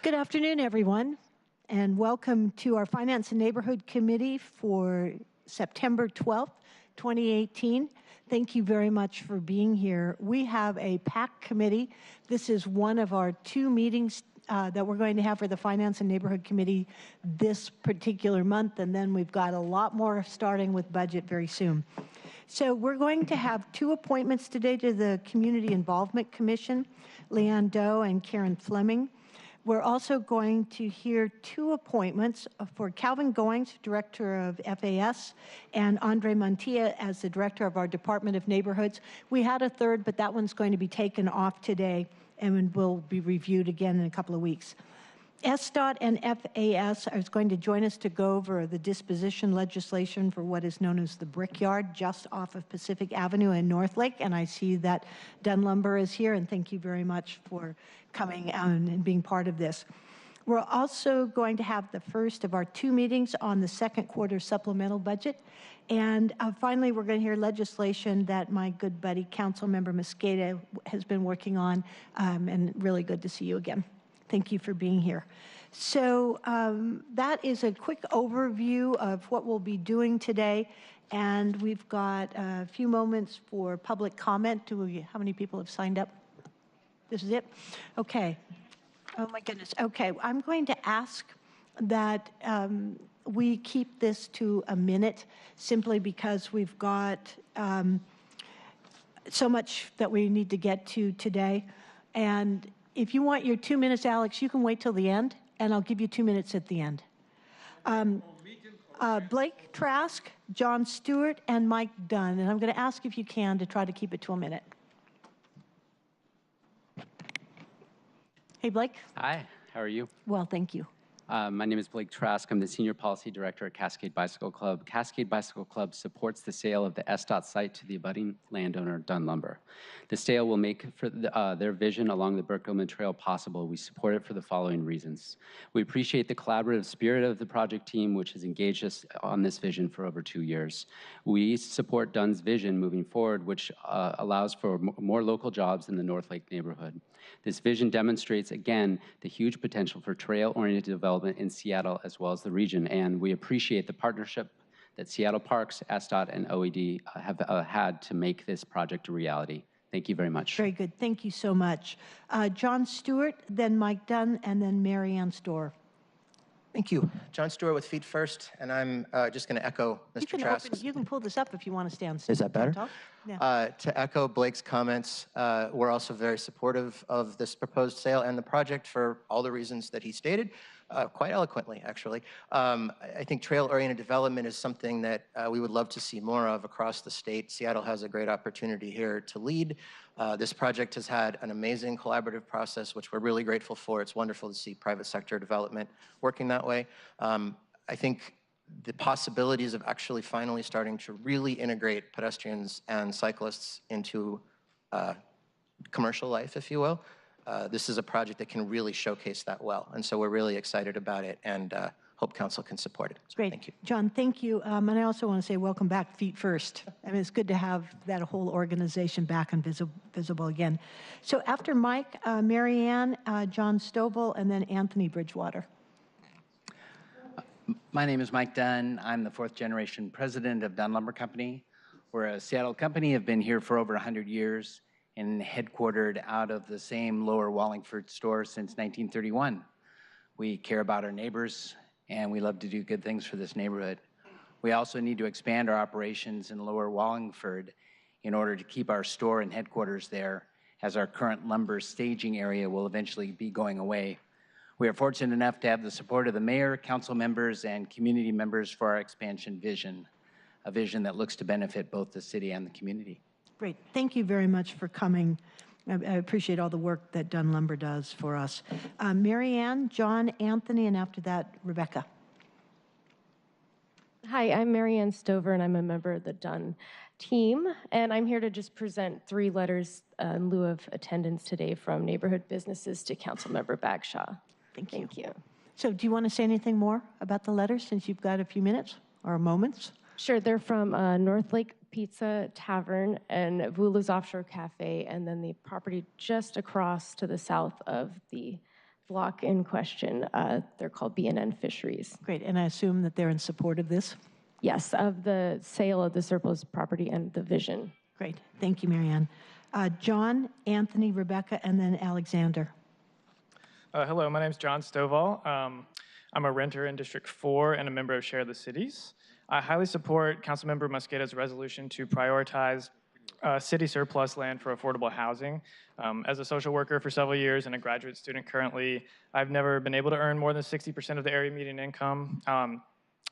Good afternoon, everyone, and welcome to our Finance and Neighborhood Committee for September 12th, 2018. Thank you very much for being here. We have a packed committee. This is one of our two meetings that we're going to have for the Finance and Neighborhood Committee this particular month, and then we've got a lot more starting with budget very soon. So we're going to have two appointments today to the Community Involvement Commission, Leanne Doe and Karen Fleming. We're also going to hear two appointments for Calvin Goings, Director of FAS, and Andre Montilla as the Director of our Department of Neighborhoods. We had a third, but that one's going to be taken off today and will be reviewed again in a couple of weeks. SDOT and FAS are going to join us to go over the disposition legislation for what is known as the Brickyard just off of Pacific Avenue in Northlake. And I see that Dunn Lumber is here, and thank you very much for coming and being part of this. We're also going to have the first of our two meetings on the second quarter supplemental budget. And finally, we're going to hear legislation that my good buddy, Councilmember Mosqueda, has been working on, and really good to see you again. Thank you for being here. So that is a quick overview of what we'll be doing today. And we've got a few moments for public comment. How many people have signed up? This is it? Okay. Oh my goodness. Okay, I'm going to ask that we keep this to a minute simply because we've got so much that we need to get to today. And if you want your 2 minutes, Alex, you can wait till the end, and I'll give you 2 minutes at the end. Blake Trask, John Stewart, and Mike Dunn. And I'm going to ask if you can to try to keep it to a minute. Hey, Blake. Hi, how are you? Well, thank you. My name is Blake Trask. I'm the Senior Policy Director at Cascade Bicycle Club. Cascade Bicycle Club supports the sale of the SDOT site to the abutting landowner, Dunn Lumber. The sale will make for their vision along the Burke-Gilman Trail possible. We support it for the following reasons. We appreciate the collaborative spirit of the project team, which has engaged us on this vision for over 2 years. We support Dunn's vision moving forward, which allows for more local jobs in the Northlake neighborhood. This vision demonstrates, again, the huge potential for trail-oriented development in Seattle as well as the region, and we appreciate the partnership that Seattle Parks, SDOT, and OED have had to make this project a reality. Thank you very much. Very good. Thank you so much. John Stewart, then Mike Dunn, and then Mary Ann Storr. Thank you. John Stewart with Feet First, and I'm just going to echo Mr. Trask's. You can pull this up if you want to stand still. Is that better? Yeah. To echo Blake's comments, we're also very supportive of this proposed sale and the project for all the reasons that he stated, quite eloquently, actually. I think trail-oriented development is something that we would love to see more of across the state. Seattle has a great opportunity here to lead. This project has had an amazing collaborative process, which we're really grateful for. It's wonderful to see private sector development working that way. I think the possibilities of actually finally starting to really integrate pedestrians and cyclists into commercial life, if you will. This is a project that can really showcase that well. And so we're really excited about it and hope council can support it. Great. Thank you. John, thank you. And I also want to say welcome back, Feet First. I mean, it's good to have that whole organization back and visible again. So after Mike, Mary Ann, John Stovall, and then Anthony Bridgewater. My name is Mike Dunn. I'm the fourth generation president of Dunn Lumber Company. We're a Seattle company, have been here for over 100 years and headquartered out of the same Lower Wallingford store since 1931. We care about our neighbors and we love to do good things for this neighborhood. We also need to expand our operations in Lower Wallingford in order to keep our store and headquarters there, as our current lumber staging area will eventually be going away. We are fortunate enough to have the support of the mayor, council members, and community members for our expansion vision, a vision that looks to benefit both the city and the community. Great. Thank you very much for coming. I appreciate all the work that Dunn Lumber does for us. Mary Ann, John, Anthony, and after that, Rebecca. Hi, I'm Mary Ann Stover, and I'm a member of the Dunn team. And I'm here to just present 3 letters in lieu of attendance today from neighborhood businesses to Councilmember Bagshaw. Thank you. So do you want to say anything more about the letters since you've got a few minutes or moments? Sure, they're from Northlake Pizza Tavern and Vula's Offshore Cafe, and then the property just across to the south of the block in question. They're called B&N Fisheries. Great, and I assume that they're in support of this? Yes, of the sale of the surplus property and the vision. Great, thank you, Marianne. John, Anthony, Rebecca, and then Alexander. Hello, my name is John Stovall. I'm a renter in District 4 and a member of Share the Cities. I highly support Councilmember Mosqueda's resolution to prioritize city surplus land for affordable housing. As a social worker for several years and a graduate student currently, I've never been able to earn more than 60% of the area median income.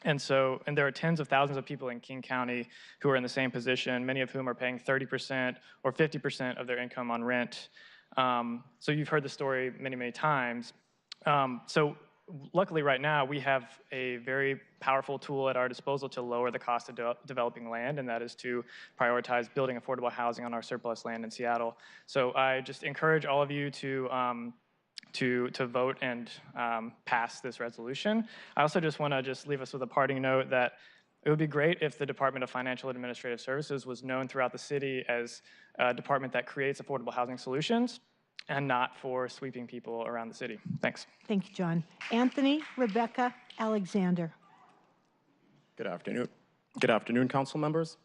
And there are tens of thousands of people in King County who are in the same position, many of whom are paying 30% or 50% of their income on rent. So you've heard the story many, many times. So luckily right now we have a very powerful tool at our disposal to lower the cost of developing land, and that is to prioritize building affordable housing on our surplus land in Seattle. So I just encourage all of you to vote and pass this resolution. I also just want to leave us with a parting note that it would be great if the Department of Financial and Administrative Services was known throughout the city as a department that creates affordable housing solutions and not for sweeping people around the city. Thanks. Thank you, John. Anthony, Rebecca, Alexander. Good afternoon. Good afternoon, council members.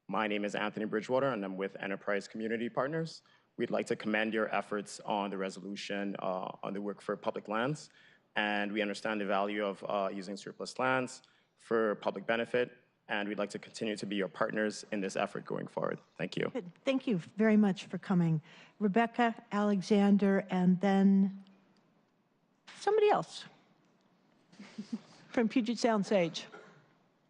My name is Anthony Bridgewater, and I'm with Enterprise Community Partners. We'd like to commend your efforts on the resolution on the work for public lands, and we understand the value of using surplus lands for public benefit, and we'd like to continue to be your partners in this effort going forward. Thank you. Good. Thank you very much for coming. Rebecca, Alexander, and then somebody else from Puget Sound Sage.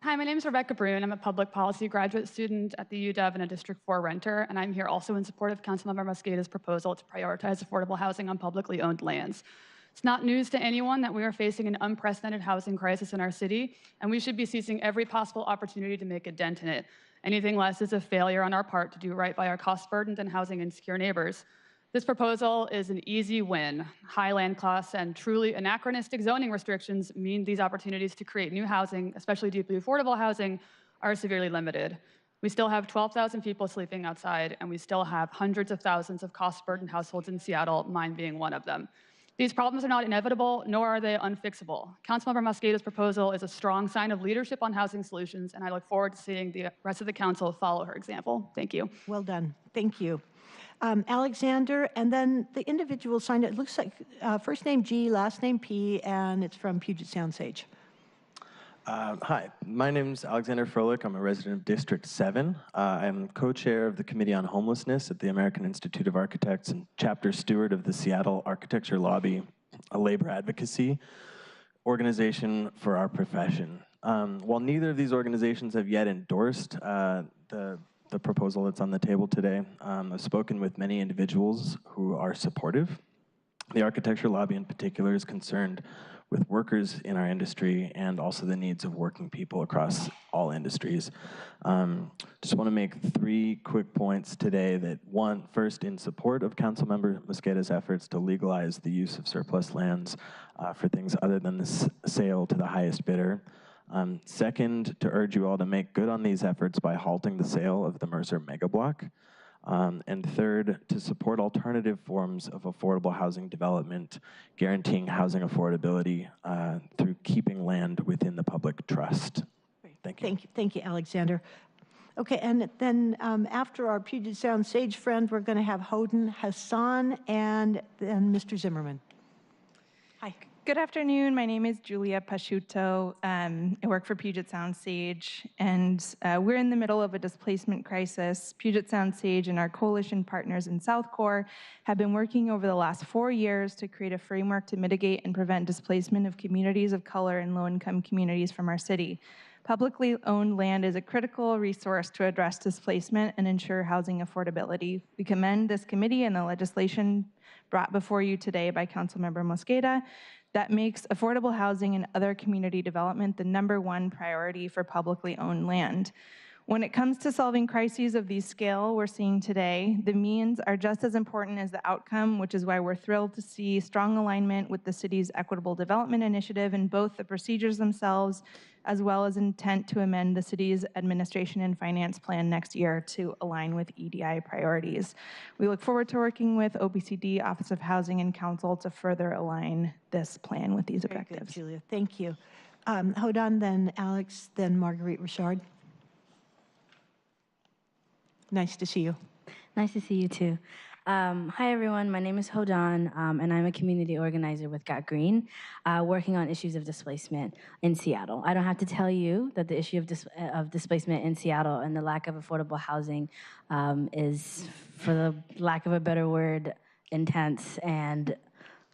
Hi, my name is Rebecca Brune. I'm a public policy graduate student at the UW and a District 4 renter, and I'm here also in support of Councilmember Mosqueda's proposal to prioritize affordable housing on publicly owned lands. It's not news to anyone that we are facing an unprecedented housing crisis in our city, and we should be seizing every possible opportunity to make a dent in it. Anything less is a failure on our part to do right by our cost-burdened and housing-insecure neighbors. This proposal is an easy win. High land costs and truly anachronistic zoning restrictions mean these opportunities to create new housing, especially deeply affordable housing, are severely limited. We still have 12,000 people sleeping outside, and we still have hundreds of thousands of cost-burdened households in Seattle, mine being one of them. These problems are not inevitable, nor are they unfixable. Councilmember Mosqueda's proposal is a strong sign of leadership on housing solutions, and I look forward to seeing the rest of the council follow her example. Thank you. Well done. Thank you. Alexander, and then the individual signed it. It looks like first name G, last name P, and it's from Puget Sound Sage. Hi, my name is Alexander Froelich. I'm a resident of District 7. I'm co-chair of the Committee on Homelessness at the American Institute of Architects and chapter steward of the Seattle Architecture Lobby, a labor advocacy organization for our profession. While neither of these organizations have yet endorsed the proposal that's on the table today, I've spoken with many individuals who are supportive. The Architecture Lobby in particular is concerned with workers in our industry and also the needs of working people across all industries. Just want to make 3 quick points today. That one, first, in support of Councilmember Mosqueda's efforts to legalize the use of surplus lands for things other than the sale to the highest bidder. Second, to urge you all to make good on these efforts by halting the sale of the Mercer megablock. And third, to support alternative forms of affordable housing development, guaranteeing housing affordability through keeping land within the public trust. Thank you. Thank you, Alexander. Okay, and then after our Puget Sound Sage friend, we're going to have Hoden Hassan and then Mr. Zimmerman. Hi. Good afternoon. My name is Julia Pasciuto. I work for Puget Sound Sage, and we're in the middle of a displacement crisis. Puget Sound Sage and our coalition partners in South Core have been working over the last 4 years to create a framework to mitigate and prevent displacement of communities of color and low-income communities from our city. Publicly owned land is a critical resource to address displacement and ensure housing affordability. We commend this committee and the legislation brought before you today by Councilmember Mosqueda that makes affordable housing and other community development the #1 priority for publicly owned land. When it comes to solving crises of the scale we're seeing today, the means are just as important as the outcome, which is why we're thrilled to see strong alignment with the city's equitable development initiative in both the procedures themselves, as well as intent to amend the city's administration and finance plan next year to align with EDI priorities. We look forward to working with OBCD, Office of Housing, and Council to further align this plan with these objectives. Very good, Julia. Thank you. Hodan, then Alex, then Marguerite Richard. Nice to see you. Nice to see you too. Hi everyone, my name is Hodan, and I'm a community organizer with Got Green, working on issues of displacement in Seattle. I don't have to tell you that the issue of displacement in Seattle and the lack of affordable housing is, for the lack of a better word, intense and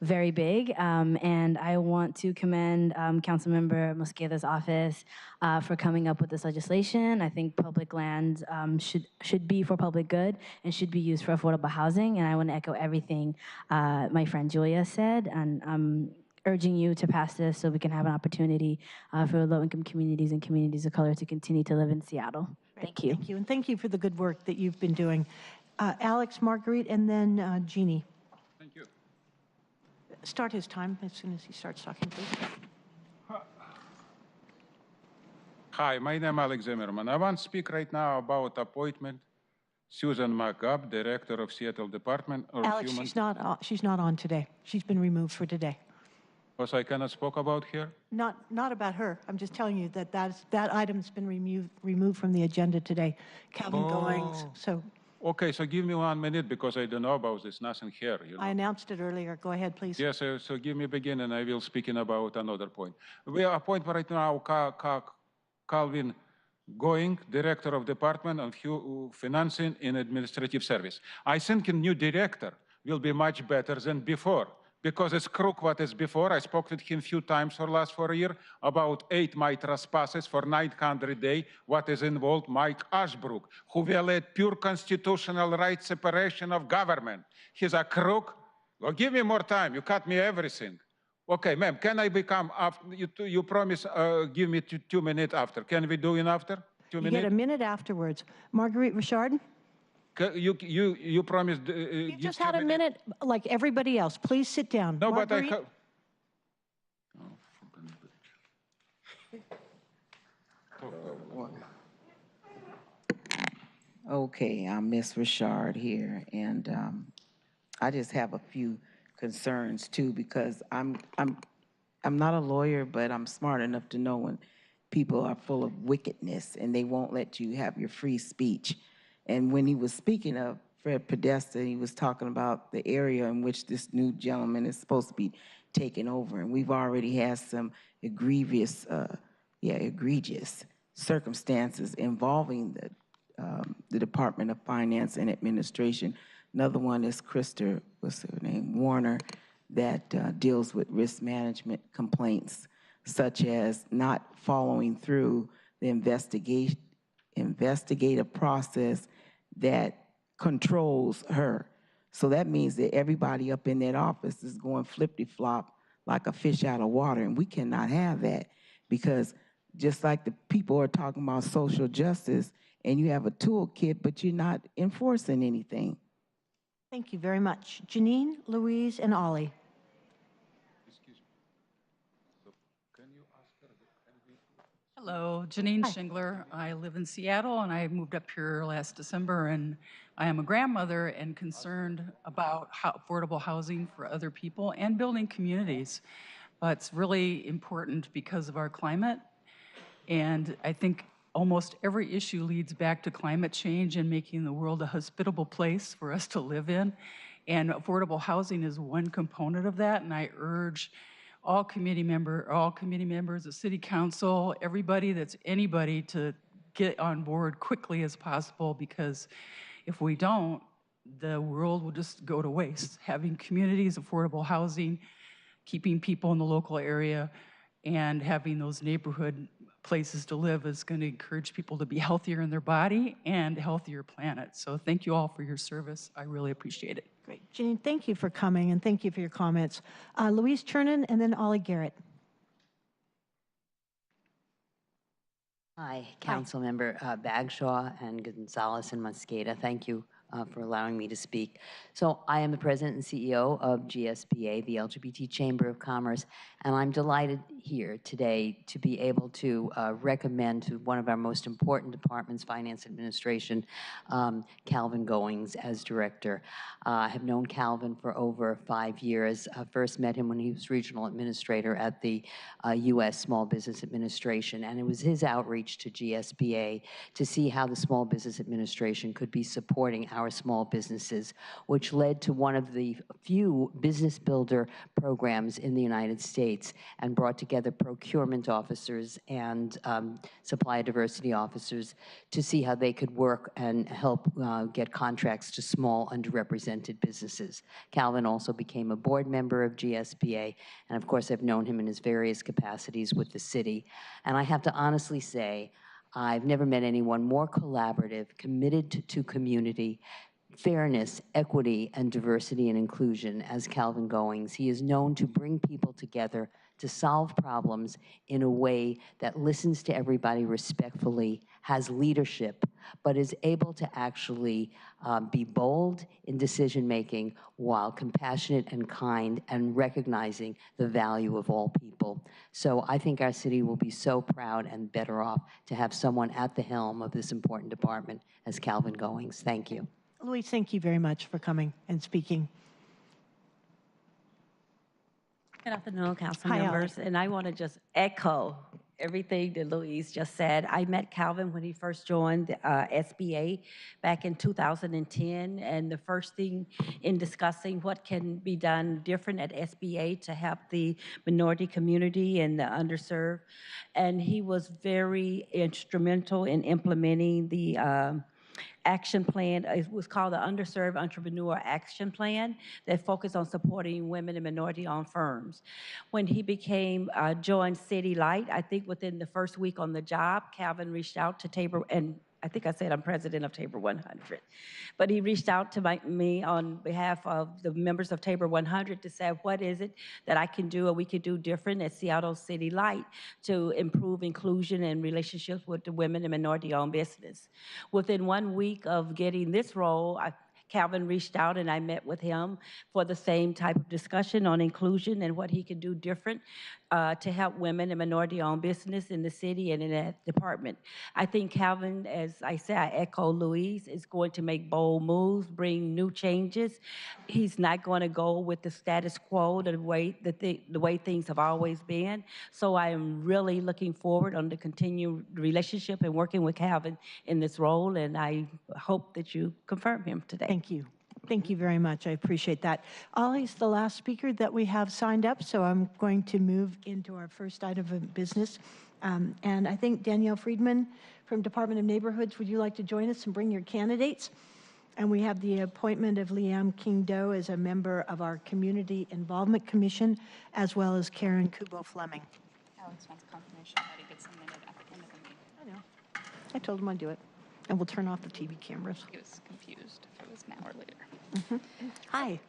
very big, and I want to commend Councilmember Mosqueda's office for coming up with this legislation. I think public lands should be for public good and should be used for affordable housing, and I want to echo everything my friend Julia said, and I'm urging you to pass this so we can have an opportunity for low-income communities and communities of color to continue to live in Seattle. Thank you. Thank you, and thank you for the good work that you've been doing. Alex, Marguerite, and then Jeannie. Thank you. Start his time as soon as he starts talking, please. Hi, my name is Alex Zimmerman. I want to speak right now about appointment Susan McGubb, Director of Seattle Department of Alex, Human... she's not on today. She's been removed for today. Was I cannot speak about her? Not about her. I'm just telling you that that item's been removed from the agenda today. Calvin Goings, so... Okay, so give me 1 minute because I don't know about this, nothing here. You know? I announced it earlier. Go ahead, please. Yes, so give me begin and I will speak about another point. We appoint right now Calvin Going, Director of Department of Financing and Administrative Service. I think a new director will be much better than before because it's crook what is before. I spoke with him a few times for the last 4 years about 8 my trespasses for 900 days. What is involved? Mike Ashbrook, who violated pure constitutional right separation of government. He's a crook. Well, give me more time. You cut me everything. Okay, ma'am, can I become after? You promise give me 2 minutes after. Can we do it after? 2 minutes? You get a minute afterwards. Marguerite Richard? You promised... you just had a minute like everybody else. Please sit down. No, Marguerite? but Okay, I'm Miss Richard here, and I just have a few concerns too because I'm not a lawyer, but I'm smart enough to know when people are full of wickedness and they won't let you have your free speech. And when he was speaking of Fred Podesta, he was talking about the area in which this new gentleman is supposed to be taking over. And we've already had some egregious circumstances involving the Department of Finance and Administration. Another one is Krista, what's her name, Warner, that deals with risk management complaints, such as not following through the investigative process that controls her. So that means that everybody up in that office is going flippity-flop like a fish out of water, and we cannot have that because just like the people are talking about social justice and you have a toolkit, but you're not enforcing anything. Thank you very much. Janine, Louise, and Ollie. Hello, Janine Shingler. I live in Seattle and I moved up here last December, and I am a grandmother and concerned about affordable housing for other people and building communities. It's really important because of our climate, and I think almost every issue leads back to climate change and making the world a hospitable place for us to live in, and affordable housing is one component of that, and I urge all committee members, the city council, everybody that's anybody to get on board quickly as possible, because if we don't, the world will just go to waste. Having communities, affordable housing, keeping people in the local area, and having those neighborhood places to live is going to encourage people to be healthier in their body and a healthier planet. So thank you all for your service. I really appreciate it. Great. Janine, thank you for coming, and thank you for your comments. Louise Chernin, and then Ollie Garrett. Hi, Councilmember Bagshaw and Gonzalez and Mosqueda. Thank you for allowing me to speak. So I am the president and CEO of GSBA, the LGBT Chamber of Commerce, and I'm delighted here today to be able to recommend to one of our most important departments, Finance Administration, Calvin Goings as director. I have known Calvin for over 5 years. I first met him when he was regional administrator at the U.S. Small Business Administration, and it was his outreach to GSBA to see how the Small Business Administration could be supporting our small businesses, which led to one of the few business builder programs in the United States and brought together procurement officers and supply diversity officers to see how they could work and help get contracts to small underrepresented businesses. Calvin also became a board member of GSBA, and of course I've known him in his various capacities with the city. And I have to honestly say, I've never met anyone more collaborative, committed to community, fairness, equity, and diversity and inclusion as Calvin Goings. He is known to bring people together to solve problems in a way that listens to everybody respectfully, has leadership, but is able to actually be bold in decision-making while compassionate and kind and recognizing the value of all people. So I think our city will be so proud and better off to have someone at the helm of this important department as Calvin Goings. Thank you. Louise, thank you very much for coming and speaking. Good afternoon, council Hi, members. And I want to just echo everything that Louise just said. I met Calvin when he first joined SBA back in 2010. And the first thing in discussing what can be done different at SBA to help the minority community and the underserved. And he was very instrumental in implementing the action plan. It was called the Underserved Entrepreneur Action Plan that focused on supporting women and minority-owned firms. When he joined City Light, I think within the first week on the job, Calvin reached out to Tabor, and I think I said I'm president of Tabor 100. But he reached out to me on behalf of the members of Tabor 100 to say, what is it that I can do or we could do different at Seattle City Light to improve inclusion and relationships with the women and minority-owned business. Within 1 week of getting this role, Calvin reached out and I met with him for the same type of discussion on inclusion and what he could do different to help women and minority-owned business in the city and in that department. I think Calvin, as I said, I echo Louise, is going to make bold moves, bring new changes. He's not going to go with the status quo, the way things have always been. So I am really looking forward on the continued relationship and working with Calvin in this role, and I hope that you confirm him today. Thank you. Thank you very much. I appreciate that. Ollie's the last speaker that we have signed up, so I'm going to move into our first item of business. And I think Danielle Friedman from Department of Neighborhoods, would you like to join us and bring your candidates? And we have the appointment of Leanne King-Doe as a member of our Community Involvement Commission, as well as Karen Kubo-Fleming. Alex wants confirmation that he gets submitted at the end of the meeting. I know. I told him I'd do it. And we'll turn off the TV cameras. He was confused if it was now or later. Hi.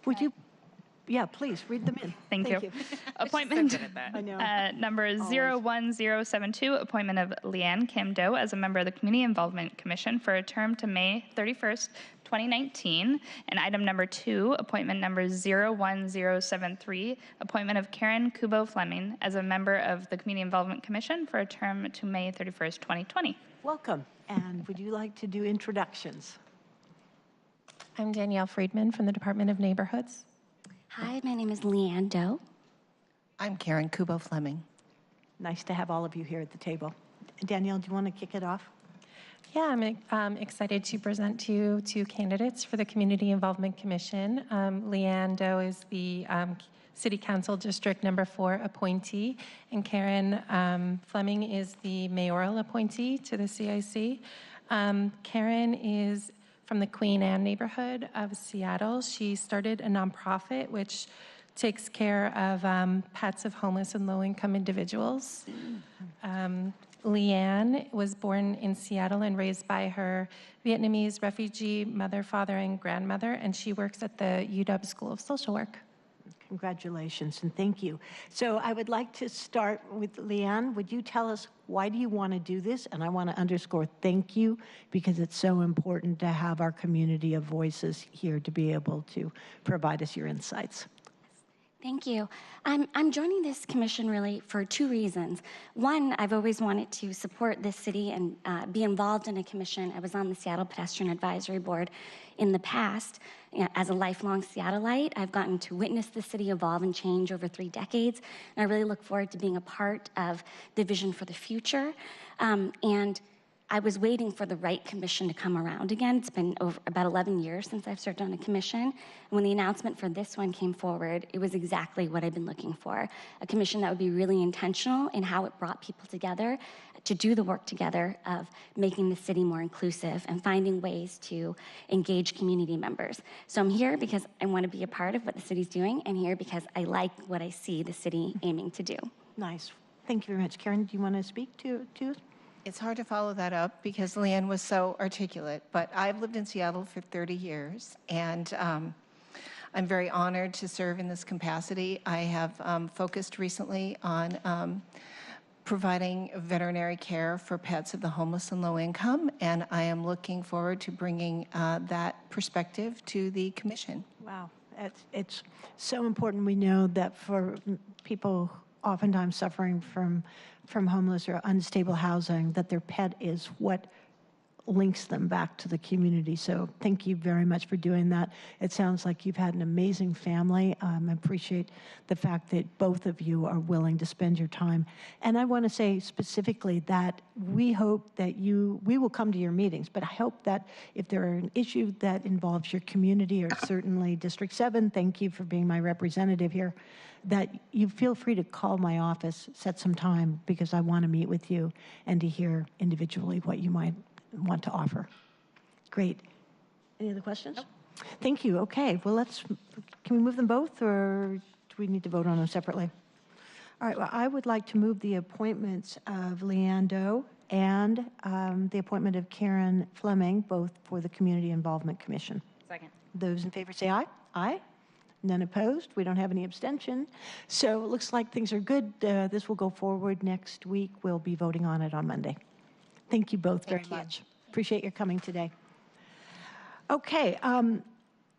Would you, yeah, please read them in. Thank you. Appointment I know. number 01072, appointment of Leanne Kim-Doe as a member of the Community Involvement Commission for a term to May 31st, 2019. And item number 2, appointment number 01073, appointment of Karen Kubo-Fleming as a member of the Community Involvement Commission for a term to May 31st, 2020. Welcome. And would you like to do introductions? I'm Danielle Friedman from the Department of Neighborhoods. Hi, my name is Leanne Doe. I'm Karen Kubo-Fleming. Nice to have all of you here at the table. Danielle, do you want to kick it off? Yeah, I'm excited to present to you 2 candidates for the Community Involvement Commission. Leanne Doe is the City Council District Number 4 appointee, and Karen Fleming is the mayoral appointee to the CIC. Karen is from the Queen Anne neighborhood of Seattle. She started a nonprofit which takes care of pets of homeless and low-income individuals. Leanne was born in Seattle and raised by her Vietnamese refugee mother, father, and grandmother, and she works at the UW School of Social Work. Congratulations and thank you. So I would like to start with Leanne. Would you tell us why do you want to do this? And I want to underscore thank you because it's so important to have our community of voices here to be able to provide us your insights. Thank you. I'm joining this commission really for two reasons. One, I've always wanted to support this city and be involved in a commission. I was on the Seattle Pedestrian Advisory Board in the past. As a lifelong Seattleite, I've gotten to witness the city evolve and change over 3 decades, and I really look forward to being a part of the vision for the future. And I was waiting for the right commission to come around again. It's been over about 11 years since I've served on a commission. And when the announcement for this one came forward, it was exactly what I've been looking for. A commission that would be really intentional in how it brought people together to do the work together of making the city more inclusive and finding ways to engage community members. So I'm here because I want to be a part of what the city's doing, and here because I like what I see the city aiming to do. Nice. Thank you very much. Karen, do you want to speak to us? It's hard to follow that up because Leanne was so articulate, but I've lived in Seattle for 30 years, and I'm very honored to serve in this capacity. I have focused recently on providing veterinary care for pets of the homeless and low income, and I am looking forward to bringing that perspective to the commission. Wow, it's so important. We know that for people oftentimes suffering from homeless or unstable housing, that their pet is what links them back to the community. So thank you very much for doing that. It sounds like you've had an amazing family. I appreciate the fact that both of you are willing to spend your time. And I want to say specifically that we hope that we will come to your meetings, but I hope that if there are an issue that involves your community, or certainly District 7, thank you for being my representative here, that you feel free to call my office, set some time, because I want to meet with you and to hear individually what you might want to offer. Great. Any other questions? Nope. Thank you. Okay, well, can we move them both, or do we need to vote on them separately? All right, well, I would like to move the appointments of Leanne Doe and the appointment of Karen Fleming, both for the Community Involvement Commission. Second. Those in favor say aye. Aye. None opposed. We don't have any abstention. So it looks like things are good. This will go forward next week. We'll be voting on it on Monday. Thank you both very much. Appreciate your coming today. Okay,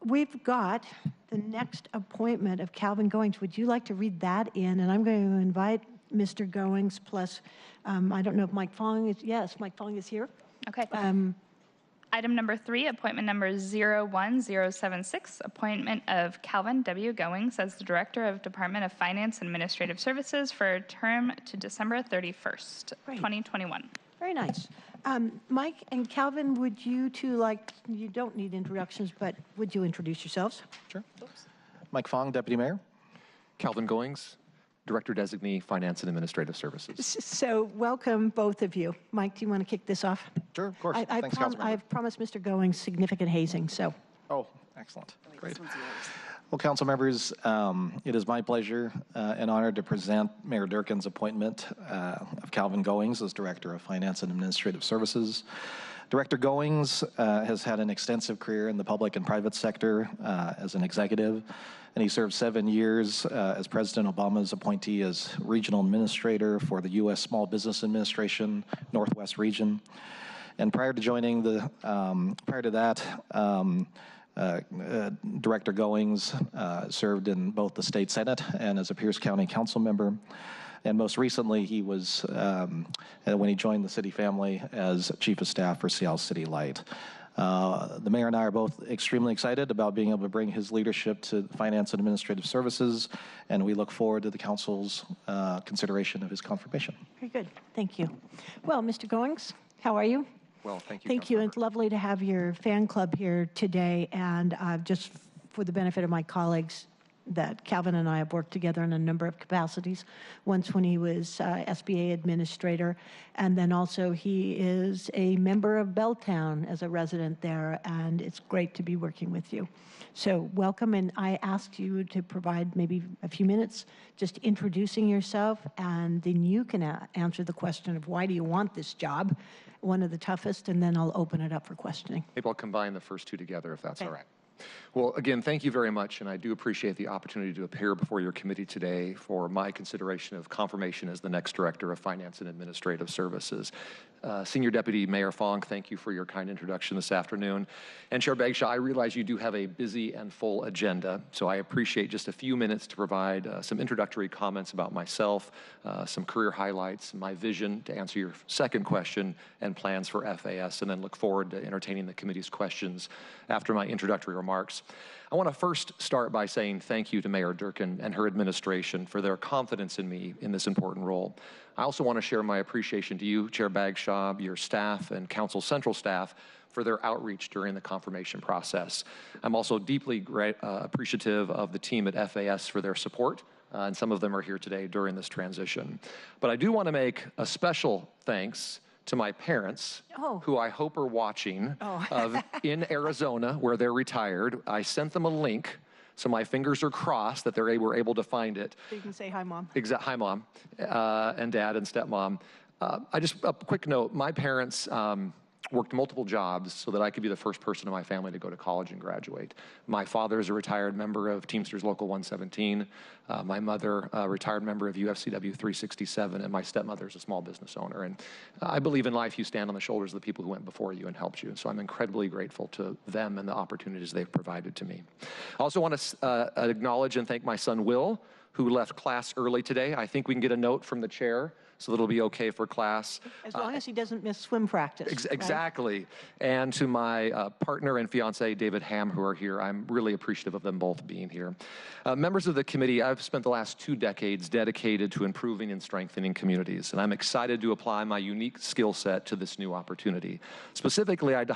we've got the next appointment of Calvin Goings. Would you like to read that in? And I'm going to invite Mr. Goings plus, I don't know if Mike Fong is, yes, Mike Fong is here. Okay. Item number 3, appointment number 01076, appointment of Calvin W. Goings as the Director of Department of Finance and Administrative Services for a term to December 31st, 2021. Very nice. Mike and Calvin, would you two you don't need introductions, but would you introduce yourselves? Sure. Mike Fong, Deputy Mayor. Calvin Goings, Director Designee, Finance and Administrative Services. So welcome, both of you. Mike, do you want to kick this off? Sure, of course. Thanks, Councilmember. I've promised Mr. Goings significant hazing, so. Oh, excellent. Great. Well, council members, it is my pleasure and honor to present Mayor Durkin's appointment of Calvin Goings as Director of Finance and Administrative Services. Director Goings has had an extensive career in the public and private sector as an executive, and he served 7 years as President Obama's appointee as Regional Administrator for the U.S. Small Business Administration Northwest Region. And prior to that, Director Goings served in both the state Senate and as a Pierce County Council member. And most recently, he was, when he joined the city family, as Chief of Staff for Seattle City Light. The mayor and I are both extremely excited about being able to bring his leadership to Finance and Administrative Services, and we look forward to the council's consideration of his confirmation. Very good. Thank you. Well, Mr. Goings, how are you? Well, thank you. Thank you. It's lovely to have your fan club here today. And just for the benefit of my colleagues, that Calvin and I have worked together in a number of capacities. Once when he was SBA administrator, and then also he is a member of Belltown as a resident there, and it's great to be working with you. So welcome, and I asked you to provide maybe a few minutes just introducing yourself, and then you can answer the question of why do you want this job, one of the toughest, and then I'll open it up for questioning. Maybe I'll combine the first two together if that's all right. Well, again, thank you very much, and I do appreciate the opportunity to appear before your committee today for my consideration of confirmation as the next Director of Finance and Administrative Services. Senior Deputy Mayor Fong, thank you for your kind introduction this afternoon. And Chair Bagshaw, I realize you do have a busy and full agenda, so I appreciate just a few minutes to provide some introductory comments about myself, some career highlights, my vision to answer your second question, and plans for FAS, and then look forward to entertaining the committee's questions after my introductory remarks. I want to first start by saying thank you to Mayor Durkin and her administration for their confidence in me in this important role. I also want to share my appreciation to you, Chair Bagshaw, your staff, and Council Central staff for their outreach during the confirmation process. I'm also deeply appreciative of the team at FAS for their support, and some of them are here today during this transition. But I do want to make a special thanks to my parents, who I hope are watching in Arizona, where they're retired. I sent them a link, so my fingers are crossed that they were able to find it. So you can say hi, Mom. Hi, Mom, and Dad, and Stepmom. A quick note, my parents worked multiple jobs so that I could be the first person in my family to go to college and graduate. My father is a retired member of Teamsters Local 117. My mother, a retired member of UFCW 367, and my stepmother is a small business owner. And I believe in life you stand on the shoulders of the people who went before you and helped you. So I'm incredibly grateful to them and the opportunities they've provided to me. I also want to acknowledge and thank my son, Will, who left class early today. I think we can get a note from the chair so that it'll be okay for class. As long as he doesn't miss swim practice. Exactly. Right? And to my partner and fiance, David Ham, who are here, I'm really appreciative of them both being here. Members of the committee, I've spent the last 2 decades dedicated to improving and strengthening communities, and I'm excited to apply my unique skill set to this new opportunity. Specifically, I'd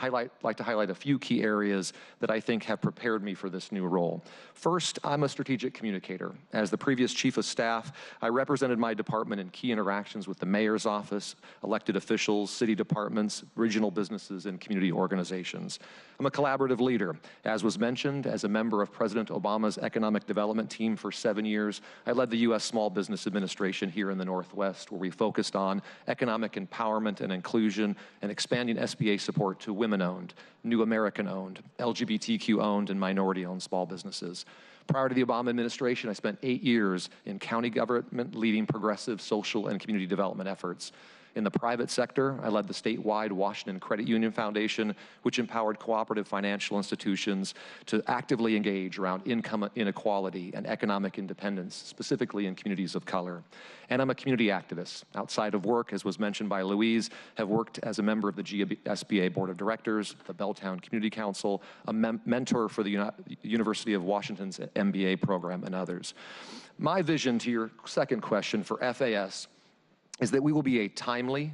like to highlight a few key areas that I think have prepared me for this new role. First, I'm a strategic communicator. As the previous chief of staff, I represented my department in key interactions with the mayor's office, elected officials, city departments, regional businesses, and community organizations. I'm a collaborative leader. As was mentioned, as a member of President Obama's economic development team for 7 years, I led the U.S. Small Business Administration here in the Northwest, where we focused on economic empowerment and inclusion and expanding SBA support to women-owned, new American-owned, LGBTQ-owned, and minority-owned small businesses. Prior to the Obama administration, I spent 8 years in county government leading progressive social and community development efforts. In the private sector, I led the statewide Washington Credit Union Foundation, which empowered cooperative financial institutions to actively engage around income inequality and economic independence, specifically in communities of color. And I'm a community activist. Outside of work, as was mentioned by Louise, have worked as a member of the GSBA Board of Directors, the Belltown Community Council, a mentor for the University of Washington's MBA program, and others. My vision, to your second question, for FAS is that we will be a timely,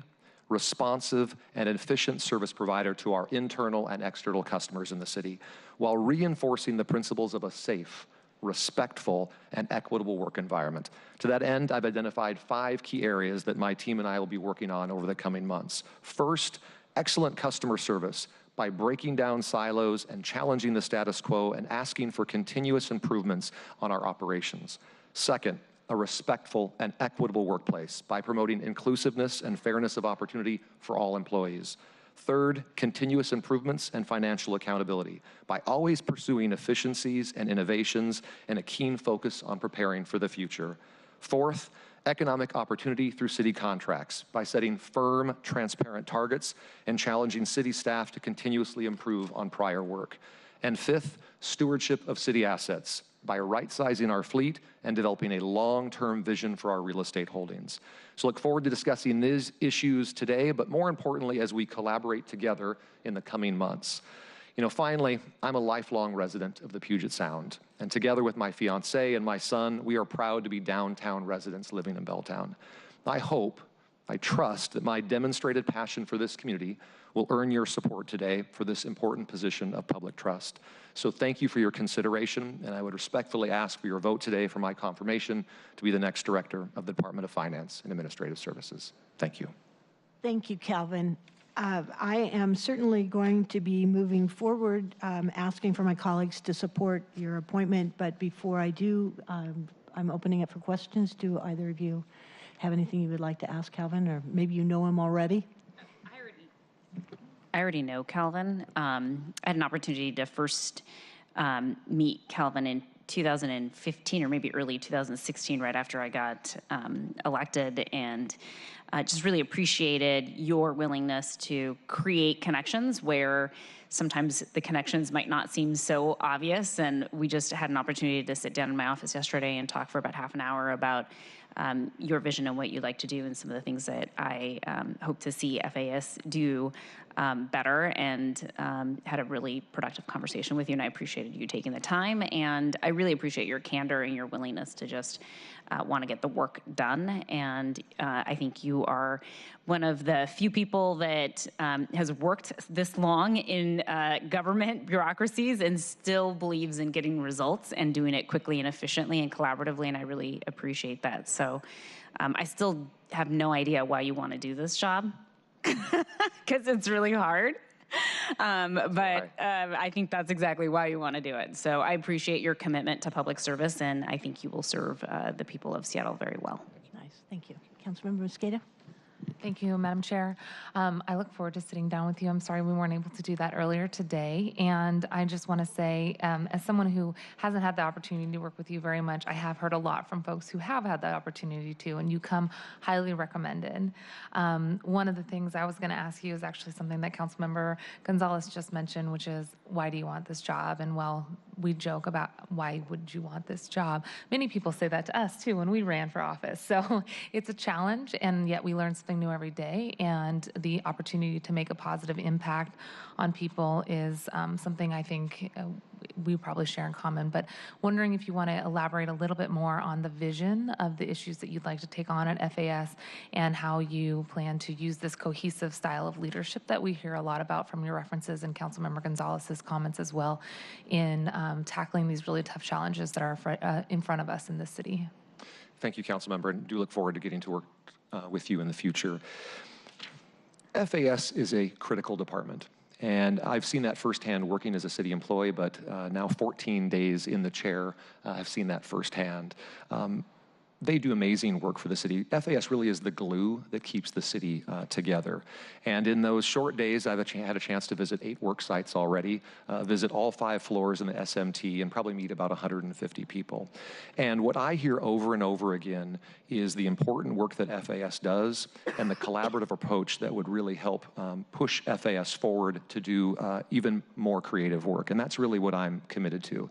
responsive, and efficient service provider to our internal and external customers in the city, while reinforcing the principles of a safe, respectful, and equitable work environment. To that end, I've identified 5 key areas that my team and I will be working on over the coming months. First, excellent customer service by breaking down silos and challenging the status quo and asking for continuous improvements on our operations. Second, a respectful and equitable workplace by promoting inclusiveness and fairness of opportunity for all employees. Third, continuous improvements and financial accountability by always pursuing efficiencies and innovations and a keen focus on preparing for the future. Fourth, economic opportunity through city contracts by setting firm, transparent targets and challenging city staff to continuously improve on prior work. And fifth, stewardship of city assets by right-sizing our fleet and developing a long-term vision for our real estate holdings. So look forward to discussing these issues today, but more importantly, as we collaborate together in the coming months. Finally, I'm a lifelong resident of the Puget Sound, and together with my fiance and my son, we are proud to be downtown residents living in Belltown. I trust that my demonstrated passion for this community will earn your support today for this important position of public trust. So thank you for your consideration, and I would respectfully ask for your vote today for my confirmation to be the next Director of the Department of Finance and Administrative Services. Thank you. Thank you, Calvin. I am certainly going to be moving forward, asking for my colleagues to support your appointment, but before I do, I'm opening it for questions. Do either of you have anything you would like to ask Calvin, or maybe you know him already? I already know Calvin. I had an opportunity to first meet Calvin in 2015 or maybe early 2016, right after I got elected, and just really appreciated your willingness to create connections where sometimes the connections might not seem so obvious. And we just had an opportunity to sit down in my office yesterday and talk for about half an hour about your vision and what you'd like to do and some of the things that I hope to see FAS do better, and had a really productive conversation with you, and I appreciated you taking the time, and I really appreciate your candor and your willingness to just want to get the work done. And I think you are one of the few people that has worked this long in government bureaucracies and still believes in getting results and doing it quickly and efficiently and collaboratively, and I really appreciate that. So I still have no idea why you want to do this job, because it's really hard. But I think that's exactly why you want to do it. So I appreciate your commitment to public service, and I think you will serve the people of Seattle very well. Nice, thank you. Councilmember Mosqueda. Thank you, Madam Chair. I look forward to sitting down with you. I'm sorry we weren't able to do that earlier today. And I just want to say, as someone who hasn't had the opportunity to work with you very much, I have heard a lot from folks who have had the opportunity to, and you come highly recommended. One of the things I was going to ask you is actually something that Councilmember Gonzalez just mentioned, which is, why do you want this job? And well, we joke about, why would you want this job? Many people say that to us too when we ran for office. So it's a challenge, and yet we learn something new every day, and the opportunity to make a positive impact on people is something I think we probably share in common. But wondering if you want to elaborate a little bit more on the vision of the issues that you'd like to take on at FAS, and how you plan to use this cohesive style of leadership that we hear a lot about from your references and Councilmember Gonzalez's comments as well in tackling these really tough challenges that are in front of us in this city. Thank you, Councilmember, and do look forward to getting to work with you in the future. FAS is a critical department, and I've seen that firsthand working as a city employee, but now 14 days in the chair, I've seen that firsthand. They do amazing work for the city. FAS really is the glue that keeps the city together. And in those short days, I've had a chance to visit 8 work sites already, visit all 5 floors in the SMT, and probably meet about 150 people. And what I hear over and over again is the important work that FAS does and the collaborative approach that would really help push FAS forward to do even more creative work. And that's really what I'm committed to.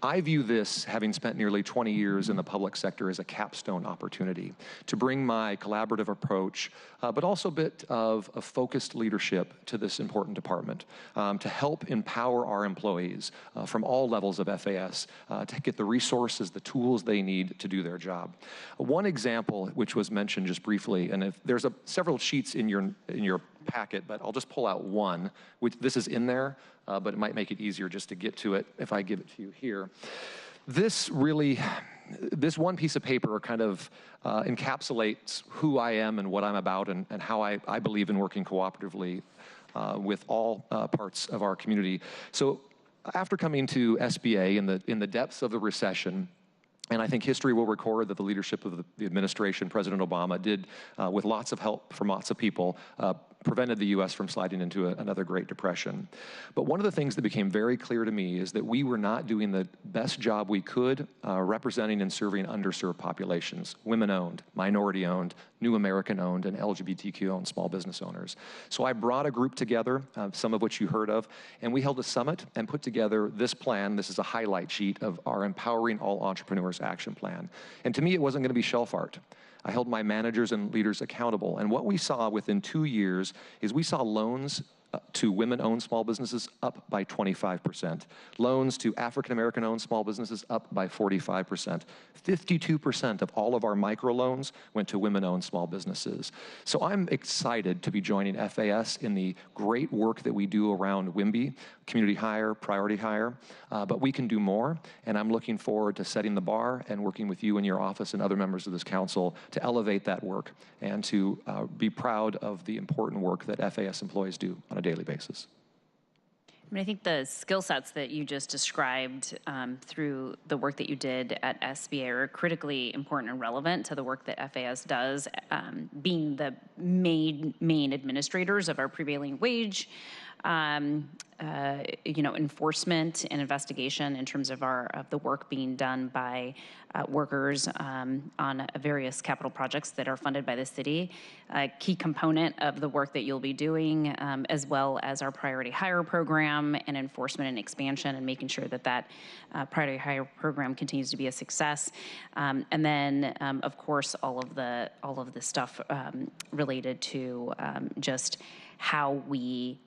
I view this, having spent nearly 20 years in the public sector, as a capstone opportunity to bring my collaborative approach, but also a bit of a focused leadership to this important department, to help empower our employees from all levels of FAS to get the resources, the tools they need to do their job. One example, which was mentioned just briefly, and if there's several sheets in your packet, but I'll just pull out one, which this is in there, but it might make it easier just to get to it if I give it to you here. This one piece of paper kind of encapsulates who I am and what I'm about, and how I believe in working cooperatively with all parts of our community. So after coming to SBA in the depths of the recession, and I think history will record that the leadership of the administration, President Obama, did, with lots of help from lots of people, prevented the U.S. from sliding into another Great Depression. But one of the things that became very clear to me is that we were not doing the best job we could representing and serving underserved populations, women-owned, minority-owned, New American-owned, and LGBTQ-owned small business owners. So I brought a group together, some of which you heard of, and we held a summit and put together this plan. This is a highlight sheet of our Empowering All Entrepreneurs Action Plan. And to me, it wasn't going to be shelf art. I held my managers and leaders accountable. And what we saw within 2 years is we saw loans to women-owned small businesses up by 25%. Loans to African-American-owned small businesses up by 45%. 52% of all of our microloans went to women-owned small businesses. So I'm excited to be joining FAS in the great work that we do around WIMBY, community hire, priority hire, but we can do more, and I'm looking forward to setting the bar and working with you and your office and other members of this council to elevate that work and to be proud of the important work that FAS employees do on a daily basis. I mean, I think the skill sets that you just described through the work that you did at SBA are critically important and relevant to the work that FAS does, being the main administrators of our prevailing wage enforcement and investigation in terms of the work being done by workers on various capital projects that are funded by the city. A key component of the work that you'll be doing, as well as our priority hire program and enforcement and expansion, and making sure that that priority hire program continues to be a success. And then, of course, all of the stuff related to just how we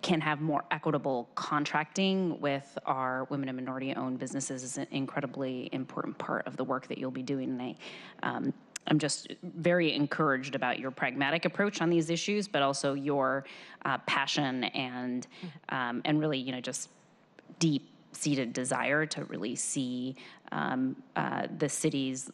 can have more equitable contracting with our women and minority-owned businesses is an incredibly important part of the work that you'll be doing. And I'm just very encouraged about your pragmatic approach on these issues, but also your passion and really, just deep-seated desire to really see the city's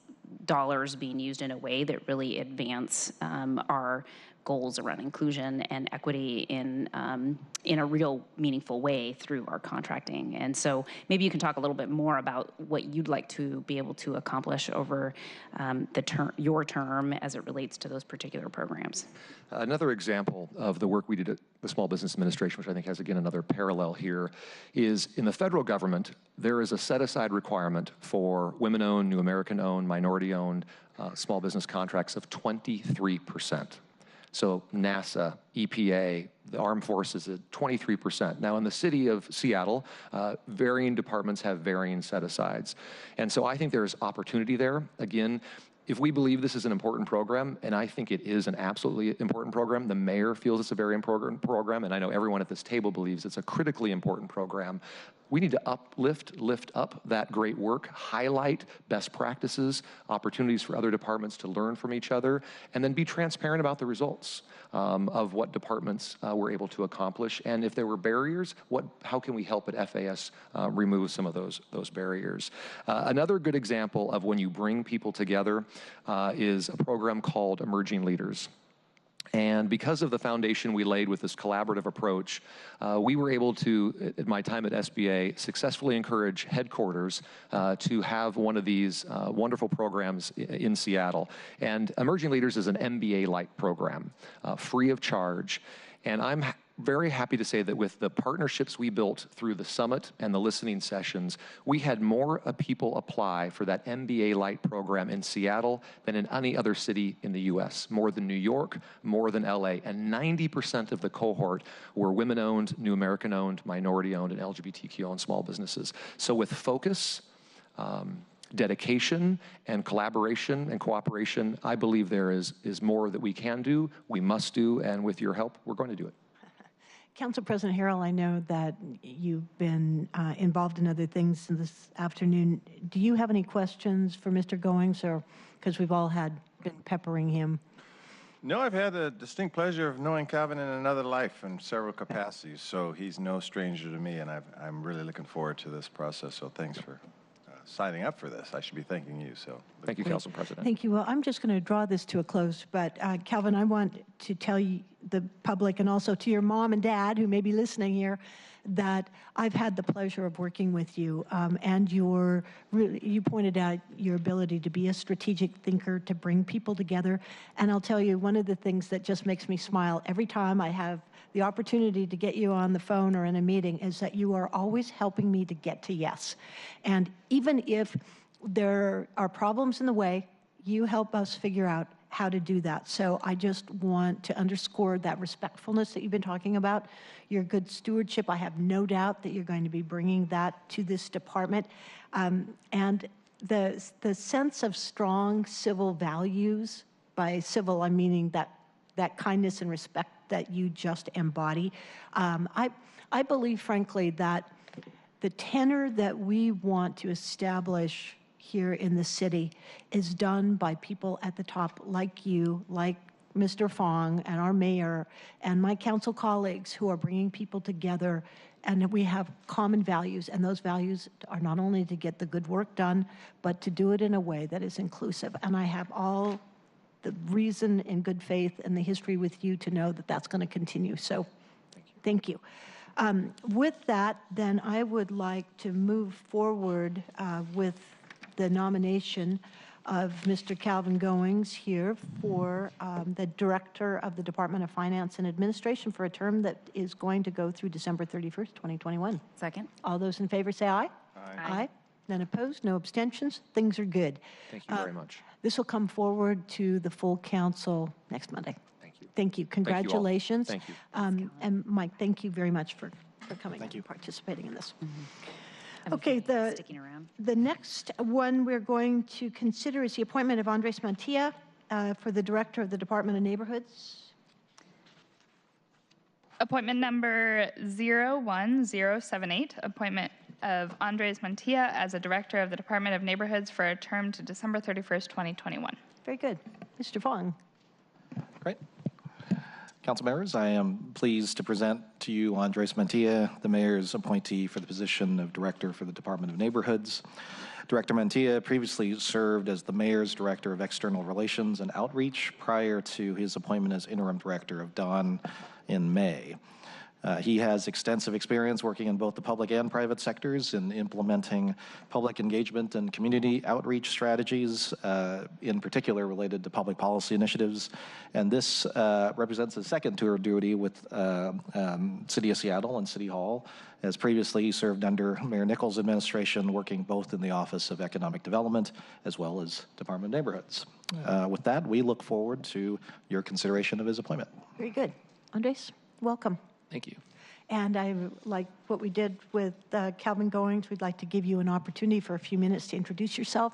dollars being used in a way that really advance our goals around inclusion and equity in a real meaningful way through our contracting. And so maybe you can talk a little bit more about what you'd like to be able to accomplish over your term as it relates to those particular programs. Another example of the work we did at the Small Business Administration, which I think has, again, another parallel here, is in the federal government, there is a set-aside requirement for women-owned, New American-owned, minority-owned small business contracts of 23%. So NASA, EPA, the Armed Forces at 23%. Now in the city of Seattle, varying departments have varying set-asides. And so I think there's opportunity there. Again, if we believe this is an important program, and I think it is an absolutely important program, the mayor feels it's a very important program, and I know everyone at this table believes it's a critically important program, we need to lift up that great work, highlight best practices, opportunities for other departments to learn from each other, and then be transparent about the results of what departments were able to accomplish. And if there were barriers, how can we help at FAS remove some of those barriers? Another good example of when you bring people together is a program called Emerging Leaders. And because of the foundation we laid with this collaborative approach, we were able to, at my time at SBA, successfully encourage headquarters to have one of these wonderful programs in Seattle. And Emerging Leaders is an MBA-like program, free of charge. And I'm very happy to say that with the partnerships we built through the summit and the listening sessions, we had more people apply for that MBA Light program in Seattle than in any other city in the US, more than New York, more than LA, and 90% of the cohort were women-owned, New American-owned, minority-owned, and LGBTQ-owned small businesses. So with focus, dedication, and collaboration and cooperation, I believe there is more that we can do, we must do, and with your help, we're going to do it. Council President Harrell, I know that you've been involved in other things this afternoon. Do you have any questions for Mr. Goings, or because we've all been peppering him? No, I've had the distinct pleasure of knowing Calvin in another life in several capacities, so he's no stranger to me, and I'm really looking forward to this process, so thanks for signing up for this. I should be thanking you. So thank you, Council President. Thank you. Well, I'm just going to draw this to a close, but Calvin, I want to tell you, the public, and also to your mom and dad who may be listening here, that I've had the pleasure of working with you, and you pointed out your ability to be a strategic thinker, to bring people together. And I'll tell you, one of the things that just makes me smile every time I have the opportunity to get you on the phone or in a meeting is that you are always helping me to get to yes. And even if there are problems in the way, you help us figure out how to do that. So I just want to underscore that respectfulness that you've been talking about, your good stewardship. I have no doubt that you're going to be bringing that to this department. And the sense of strong civil values, by civil I'm meaning that kindness and respect that you just embody. I believe, frankly, that the tenor that we want to establish here in the city is done by people at the top like you, like Mr. Fong and our mayor and my council colleagues who are bringing people together, and we have common values, and those values are not only to get the good work done, but to do it in a way that is inclusive. And I have all the reason and good faith and the history with you to know that that's going to continue. So thank you. With that, then I would like to move forward with the nomination of Mr. Calvin Goings here for the Director of the Department of Finance and Administration for a term that is going to go through December 31st, 2021. Second. All those in favor say aye. Aye. None opposed, no abstentions. Things are good. Thank you very much. This will come forward to the full council next Monday. Thank you. Thank you. Congratulations. Thank you. And Mike, thank you very much for coming and participating in this. Okay, Sticking around. the next one we're going to consider is the appointment of Andres Mantilla for the Director of the Department of Neighborhoods. Appointment number 01078, appointment of Andres Mantilla as a Director of the Department of Neighborhoods for a term to December 31st, 2021. Very good. Mr. Fong. Great. Council members, I am pleased to present to you Andres Mantilla, the mayor's appointee for the position of Director for the Department of Neighborhoods. Director Mantilla previously served as the mayor's Director of External Relations and Outreach prior to his appointment as interim Director of DAWN in May. He has extensive experience working in both the public and private sectors in implementing public engagement and community outreach strategies, in particular related to public policy initiatives. And this represents his second tour of duty with City of Seattle and City Hall, as previously he served under Mayor Nichols' administration, working both in the Office of Economic Development as well as Department of Neighborhoods. With that, we look forward to your consideration of his appointment. Very good. Andres, welcome. Thank you. And I like what we did with Calvin Goings. We'd like to give you an opportunity for a few minutes to introduce yourself.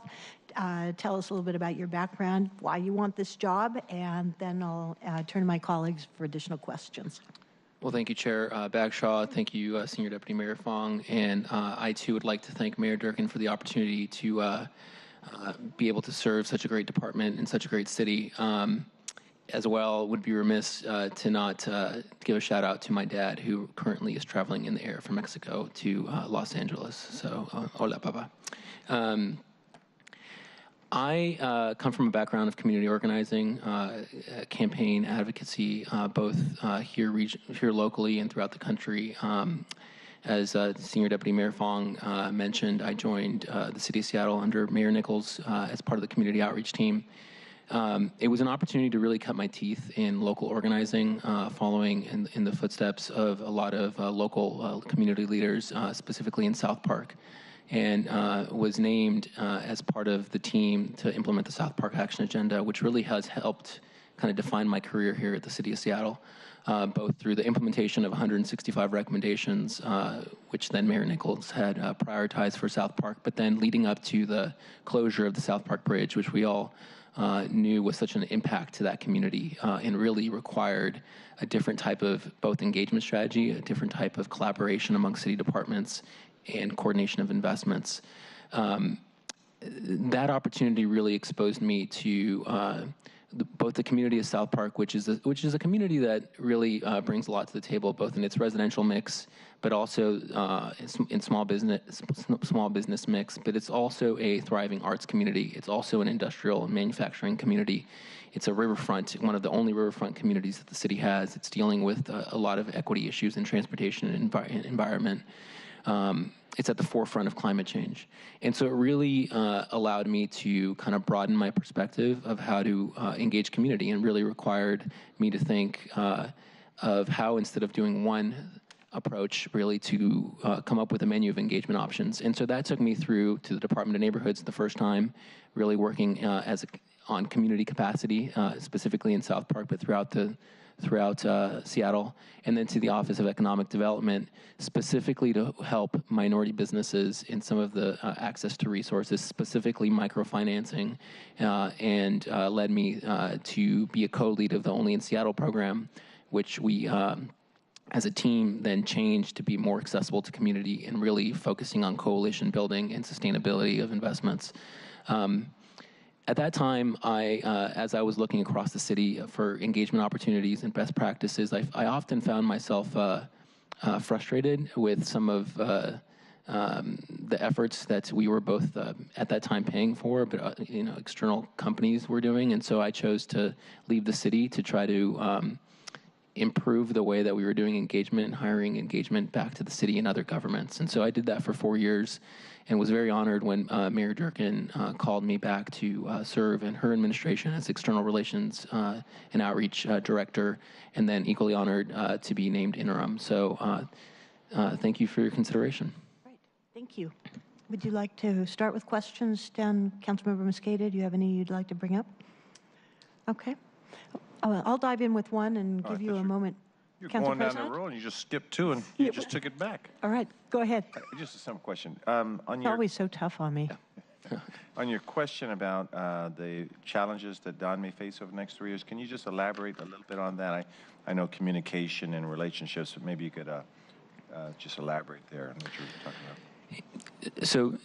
Tell us a little bit about your background, why you want this job, and then I'll turn to my colleagues for additional questions. Well, thank you, Chair Bagshaw. Thank you, Senior Deputy Mayor Fong. And I, too, would like to thank Mayor Durkin for the opportunity to be able to serve such a great department in such a great city. As well, would be remiss to not give a shout out to my dad, who currently is traveling in the air from Mexico to Los Angeles. So, hola, papa. I come from a background of community organizing, campaign advocacy, both here locally and throughout the country. As Senior Deputy Mayor Fong mentioned, I joined the City of Seattle under Mayor Nichols as part of the community outreach team. It was an opportunity to really cut my teeth in local organizing, following in the footsteps of a lot of local community leaders, specifically in South Park, and was named as part of the team to implement the South Park Action Agenda, which really has helped kind of define my career here at the City of Seattle, both through the implementation of 165 recommendations, which then Mayor Nichols had prioritized for South Park, but then leading up to the closure of the South Park Bridge, which we all knew was such an impact to that community and really required a different type of both engagement strategy, a different type of collaboration among city departments, and coordination of investments. That opportunity really exposed me to both the community of South Park, which is a community that really brings a lot to the table, both in its residential mix, but also in small business mix. But it's also a thriving arts community. It's also an industrial and manufacturing community. It's a riverfront, one of the only riverfront communities that the city has. It's dealing with a lot of equity issues in transportation and environment. It's at the forefront of climate change. And so it really allowed me to kind of broaden my perspective of how to engage community, and really required me to think of how, instead of doing one approach, really to come up with a menu of engagement options. And so that took me through to the Department of Neighborhoods the first time, really working on community capacity, specifically in South Park, but throughout Seattle, and then to the Office of Economic Development, specifically to help minority businesses in some of the access to resources, specifically microfinancing, and led me to be a co-lead of the Only in Seattle program, which we, as a team, then changed to be more accessible to community and really focusing on coalition building and sustainability of investments. At that time, as I was looking across the city for engagement opportunities and best practices, I often found myself frustrated with some of the efforts that we were both at that time paying for, but external companies were doing. And so I chose to leave the city to try to improve the way that we were doing engagement and hiring engagement back to the city and other governments. And so I did that for 4 years and was very honored when Mayor Durkin called me back to serve in her administration as External Relations and Outreach Director, and then equally honored to be named interim. So thank you for your consideration. Right. Thank you. Would you like to start with questions down, Councilmember Mosqueda? Do you have any you'd like to bring up? Okay. I'll dive in with one and give you a moment. You're Council going down President? the road and you just skipped two and you just took it back. All right, go ahead. Just a simple question. It's always so tough on me. On your question about the challenges that Don may face over the next 3 years, can you just elaborate a little bit on that? I know communication and relationships, but maybe you could just elaborate there on what you were talking about. So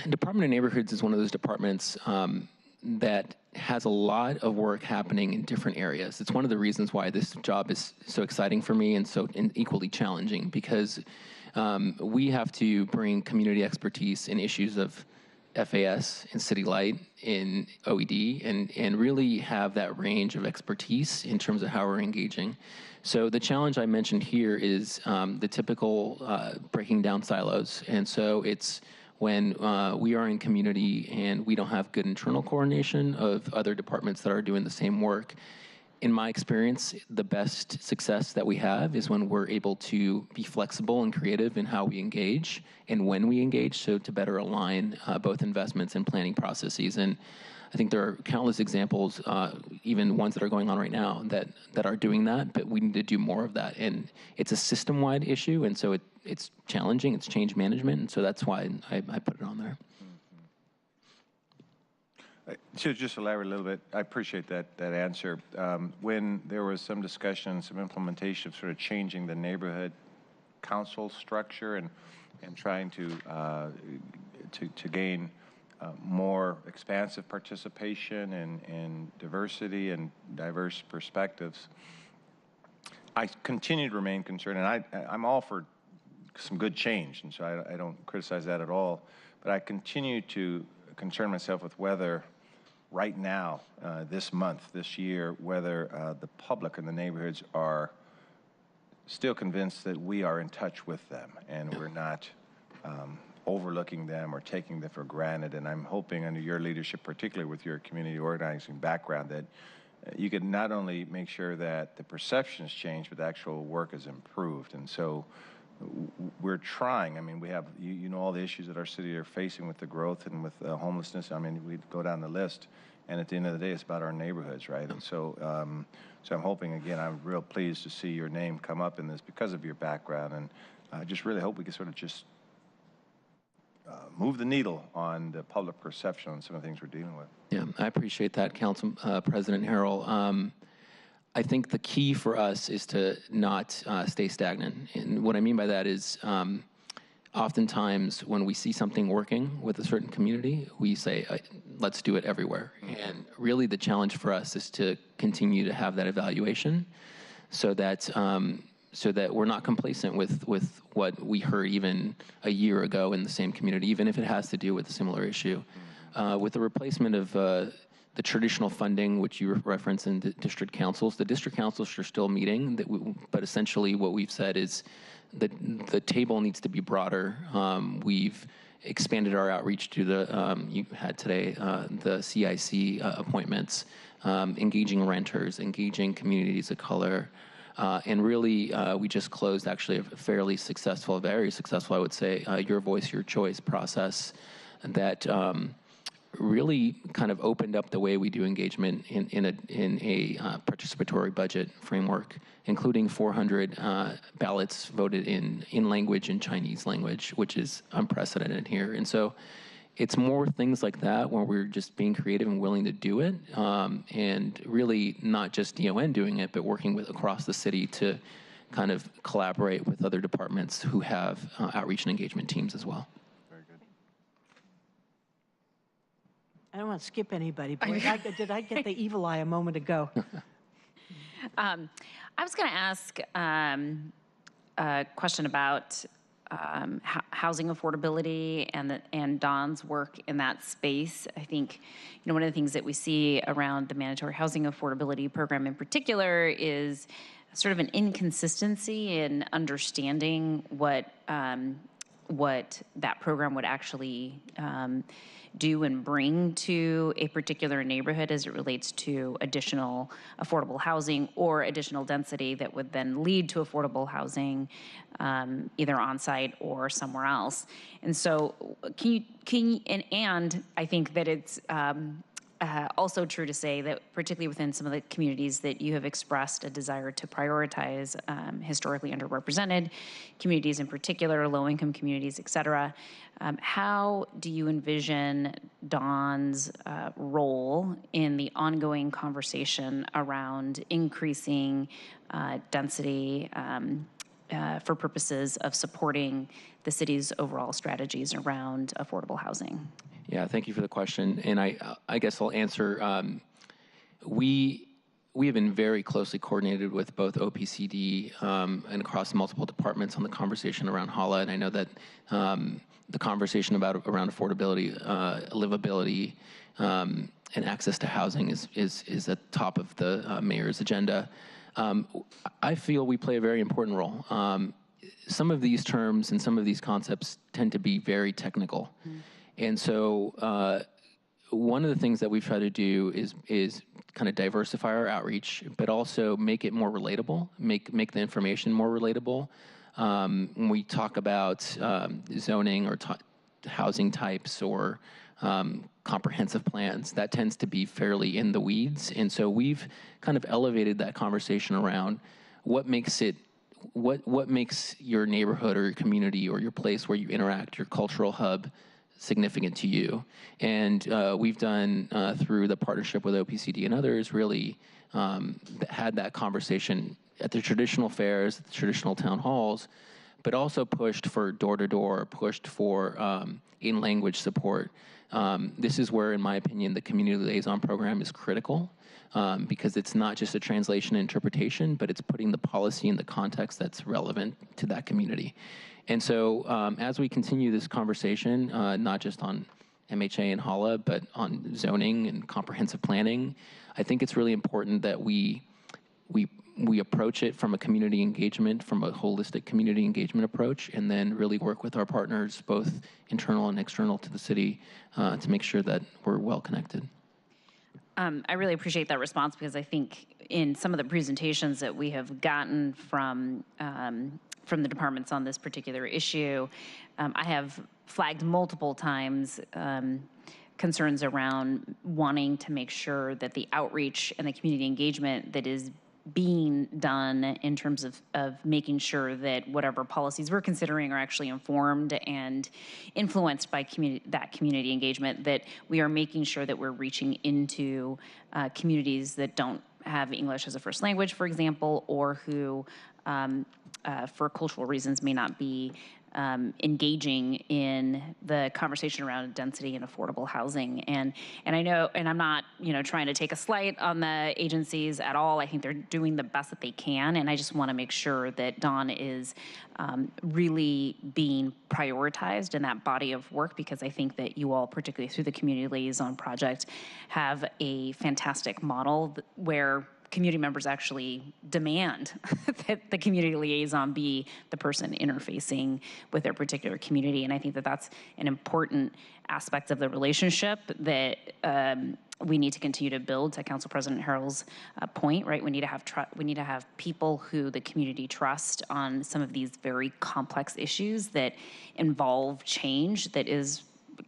Department of Neighborhoods is one of those departments that has a lot of work happening in different areas. It's one of the reasons why this job is so exciting for me and so equally challenging, because we have to bring community expertise in issues of FAS and City Light in OED and really have that range of expertise in terms of how we're engaging. So the challenge I mentioned here is the typical breaking down silos. And so it's when we are in community and we don't have good internal coordination of other departments that are doing the same work. In my experience, the best success that we have is when we're able to be flexible and creative in how we engage and when we engage, so to better align both investments and planning processes. And I think there are countless examples, even ones that are going on right now, that are doing that, but we need to do more of that. And it's a system-wide issue, and so it's challenging, it's change management, and so that's why I put it on there. To just elaborate a little bit, I appreciate that answer. When there was some discussion, some implementation of sort of changing the neighborhood council structure and trying to gain more expansive participation and diversity and diverse perspectives, I continue to remain concerned, and I'm all for some good change, and so I don't criticize that at all, but I continue to concern myself with whether right now, this month, this year, whether the public and the neighborhoods are still convinced that we are in touch with them and we're not overlooking them or taking them for granted. And I'm hoping under your leadership, particularly with your community organizing background, that you could not only make sure that the perceptions change, but the actual work is improved. And so we're trying. I mean, we have, you know, all the issues that our city are facing with the growth and with homelessness. I mean, we go down the list, and at the end of the day, it's about our neighborhoods, right? And so, so I'm hoping, again, I'm real pleased to see your name come up in this because of your background, and I just really hope we can sort of just move the needle on the public perception on some of the things we're dealing with. Yeah, I appreciate that, Council President Harrell. I think the key for us is to not stay stagnant. And what I mean by that is oftentimes when we see something working with a certain community, we say, let's do it everywhere. And really the challenge for us is to continue to have that evaluation so that we're not complacent with what we heard even a year ago in the same community, even if it has to do with a similar issue. With the replacement of the traditional funding, which you reference in the district councils are still meeting, but essentially what we've said is that the table needs to be broader. We've expanded our outreach to you had today, the CIC appointments, engaging renters, engaging communities of color, and really we just closed actually a fairly successful, very successful, I would say, Your Voice, Your Choice process that really kind of opened up the way we do engagement in a participatory budget framework, including 400 ballots voted in language in Chinese language, which is unprecedented here. And so it's more things like that where we're just being creative and willing to do it, and really not just DON doing it, but working with across the city to kind of collaborate with other departments who have outreach and engagement teams as well. I don't want to skip anybody, but did I get the evil eye a moment ago? I was going to ask a question about housing affordability and Don's work in that space. I think, you know, one of the things that we see around the mandatory housing affordability program in particular is sort of an inconsistency in understanding what that program would actually do and bring to a particular neighborhood as it relates to additional affordable housing or additional density that would then lead to affordable housing, either on site or somewhere else. And so and I think that it's also true to say that particularly within some of the communities that you have expressed a desire to prioritize historically underrepresented communities in particular, low-income communities, et cetera, how do you envision Dawn's role in the ongoing conversation around increasing density for purposes of supporting the city's overall strategies around affordable housing? Yeah, thank you for the question. And I guess I'll answer. We have been very closely coordinated with both OPCD and across multiple departments on the conversation around HALA. And I know that the conversation around affordability, livability, and access to housing is at the top of the mayor's agenda. I feel we play a very important role. Some of these terms and some of these concepts tend to be very technical. And so one of the things that we've tried to do is kind of diversify our outreach, but also make it more relatable, make the information more relatable. When we talk about zoning or housing types or comprehensive plans, that tends to be fairly in the weeds. And so we've kind of elevated that conversation around what makes your neighborhood or your community or your place where you interact, your cultural hub, significant to you. And we've done, through the partnership with OPCD and others, really had that conversation at the traditional fairs, at the traditional town halls, but also pushed for door-to-door, pushed for in-language support. This is where, in my opinion, the community liaison program is critical, because it's not just a translation and interpretation, but it's putting the policy in the context that's relevant to that community. And so as we continue this conversation, not just on MHA and HALA, but on zoning and comprehensive planning, I think it's really important that we approach it from a community engagement, from a holistic community engagement approach, and then really work with our partners, both internal and external to the city, to make sure that we're well connected. I really appreciate that response, because I think in some of the presentations that we have gotten from the departments on this particular issue, I have flagged multiple times concerns around wanting to make sure that the outreach and the community engagement that is being done in terms of making sure that whatever policies we're considering are actually informed and influenced by that community engagement, that we are making sure that we're reaching into communities that don't have English as a first language, for example, or who for cultural reasons may not be engaging in the conversation around density and affordable housing. And I know, and I'm not, trying to take a slight on the agencies at all. I think they're doing the best that they can, and I just want to make sure that Dawn is really being prioritized in that body of work, because I think that you all, particularly through the Community Liaison Project, have a fantastic model where community members actually demand that the community liaison be the person interfacing with their particular community. And I think that that's an important aspect of the relationship that we need to continue to build. To Council President Harrell's point, right? We need to have people who the community trust on some of these very complex issues that involve change that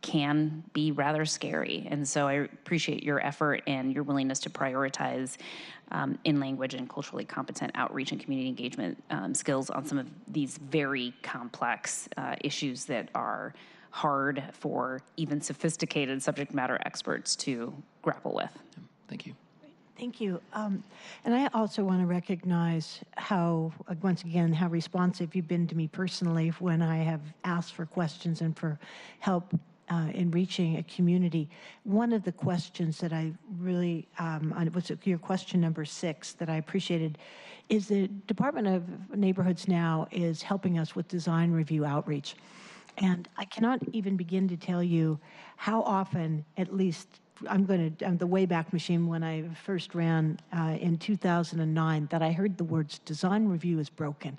can be rather scary. And so I appreciate your effort and your willingness to prioritize in language and culturally competent outreach and community engagement skills on some of these very complex issues that are hard for even sophisticated subject matter experts to grapple with. Thank you. Thank you. And I also want to recognize how, once again, how responsive you've been to me personally when I have asked for questions and for help in reaching a community. One of the questions that I really, was your question number 6 that I appreciated, is the Department of Neighborhoods now is helping us with design review outreach. And I cannot even begin to tell you how often, at least I'm going to, the Wayback Machine when I first ran in 2009, that I heard the words design review is broken.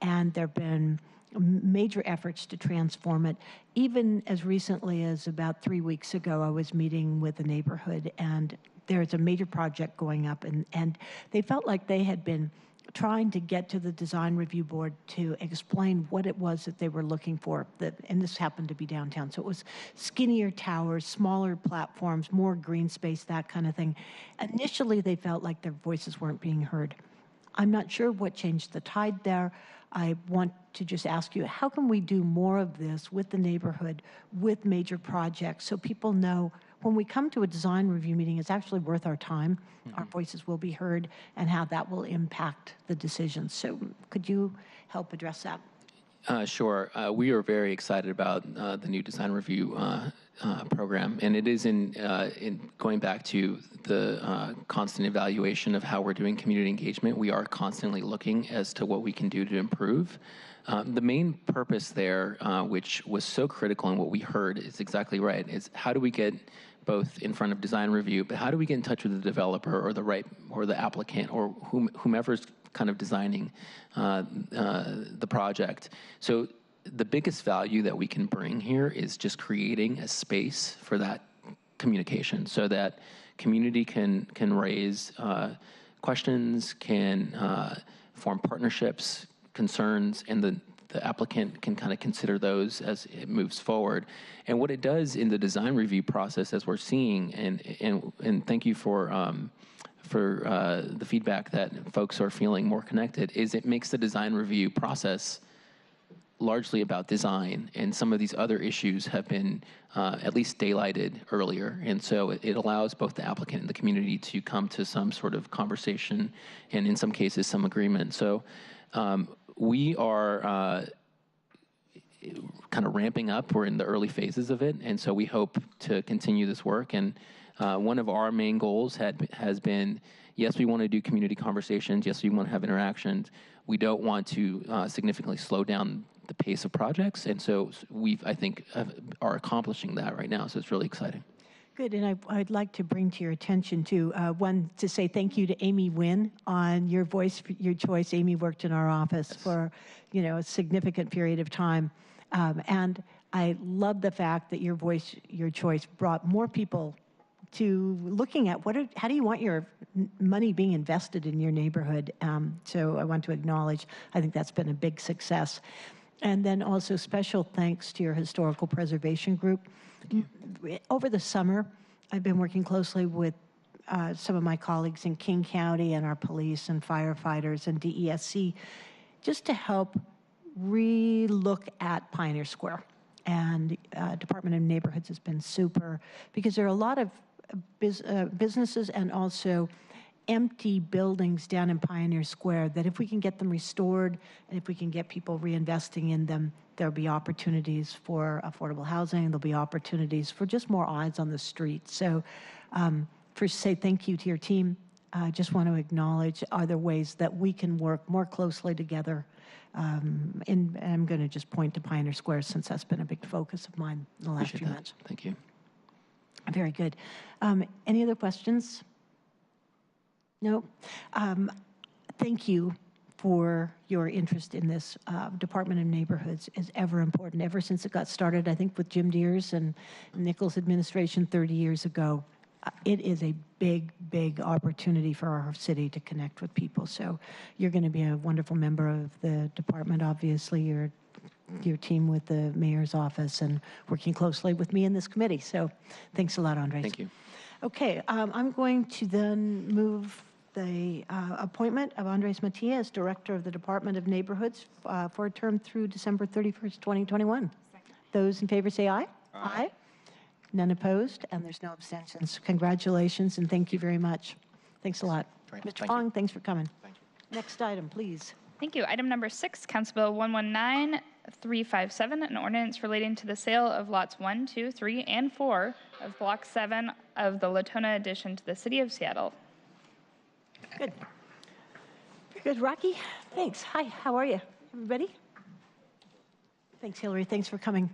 And there have been major efforts to transform it. Even as recently as about 3 weeks ago, I was meeting with a neighborhood, and there's a major project going up, and they felt like they had been trying to get to the design review board to explain what it was that they were looking for, and this happened to be downtown. So it was skinnier towers, smaller platforms, more green space, that kind of thing. Initially, they felt like their voices weren't being heard. I'm not sure what changed the tide there. I want to just ask you, how can we do more of this with the neighborhood, with major projects, so people know when we come to a design review meeting, it's actually worth our time, our voices will be heard, and how that will impact the decisions. So could you help address that? Sure. We are very excited about the new design review program, and it is in going back to the constant evaluation of how we're doing community engagement. We are constantly looking as to what we can do to improve. The main purpose there, which was so critical and what we heard is exactly right, is how do we get both in front of design review, but how do we get in touch with the developer or the applicant or whomever's kind of designing the project. So the biggest value that we can bring here is just creating a space for that communication so that community can raise questions, can form partnerships, concerns, and the applicant can kind of consider those as it moves forward. And what it does in the design review process, as we're seeing, and thank you for the feedback that folks are feeling more connected, is it makes the design review process largely about design, and some of these other issues have been at least daylighted earlier. And so it allows both the applicant and the community to come to some sort of conversation, and in some cases, some agreement. So we are kind of ramping up. We're in the early phases of it, and so we hope to continue this work. And one of our main goals has been, yes, we want to do community conversations. Yes, we want to have interactions. We don't want to significantly slow down the pace of projects. And so I think, are accomplishing that right now. So it's really exciting. Good, and I'd like to bring to your attention too, to say thank you to Amy Wynn on your voice, your choice. Amy worked in our office for, a significant period of time. And I love the fact that your voice, your choice brought more people to looking at how do you want your money being invested in your neighborhood. So I want to acknowledge, I think that's been a big success. And then also special thanks to your historical preservation group. Over the summer, I've been working closely with some of my colleagues in King County and our police and firefighters and DESC just to help re-look at Pioneer Square. And Department of Neighborhoods has been super, because there are a lot of businesses and also empty buildings down in Pioneer Square that if we can get them restored and if we can get people reinvesting in them, there'll be opportunities for affordable housing. There'll be opportunities for just more eyes on the street. So first say thank you to your team. I just want to acknowledge other ways that we can work more closely together. And I'm going to just point to Pioneer Square since that's been a big focus of mine in the last few months. Thank you. Very good. Any other questions? No? Thank you for your interest in this. Department of Neighborhoods is ever important. Ever since it got started, I think with Jim Deers and Nichols' administration 30 years ago, it is a big, big opportunity for our city to connect with people. So you're going to be a wonderful member of the department, obviously. Your team with the mayor's office and working closely with me in this committee. So thanks a lot, Andres. Thank you. Okay, I'm going to then move the appointment of Andres Mattia as Director of the Department of Neighborhoods for a term through December 31st, 2021. Second. Those in favor say aye. Aye. None opposed, and there's no abstentions. Congratulations, and thank you very much. Thanks a lot. Great. Mr. Fong, thanks for coming. Thank you. Next item, please. Thank you. Item number 6, Council Bill 119357, an ordinance relating to the sale of lots 1, 2, 3, and 4 of Block 7 of the Latona Addition to the City of Seattle. Good. Very good, Rocky. Thanks. Hi, how are you? Everybody? Thanks, Hillary. Thanks for coming.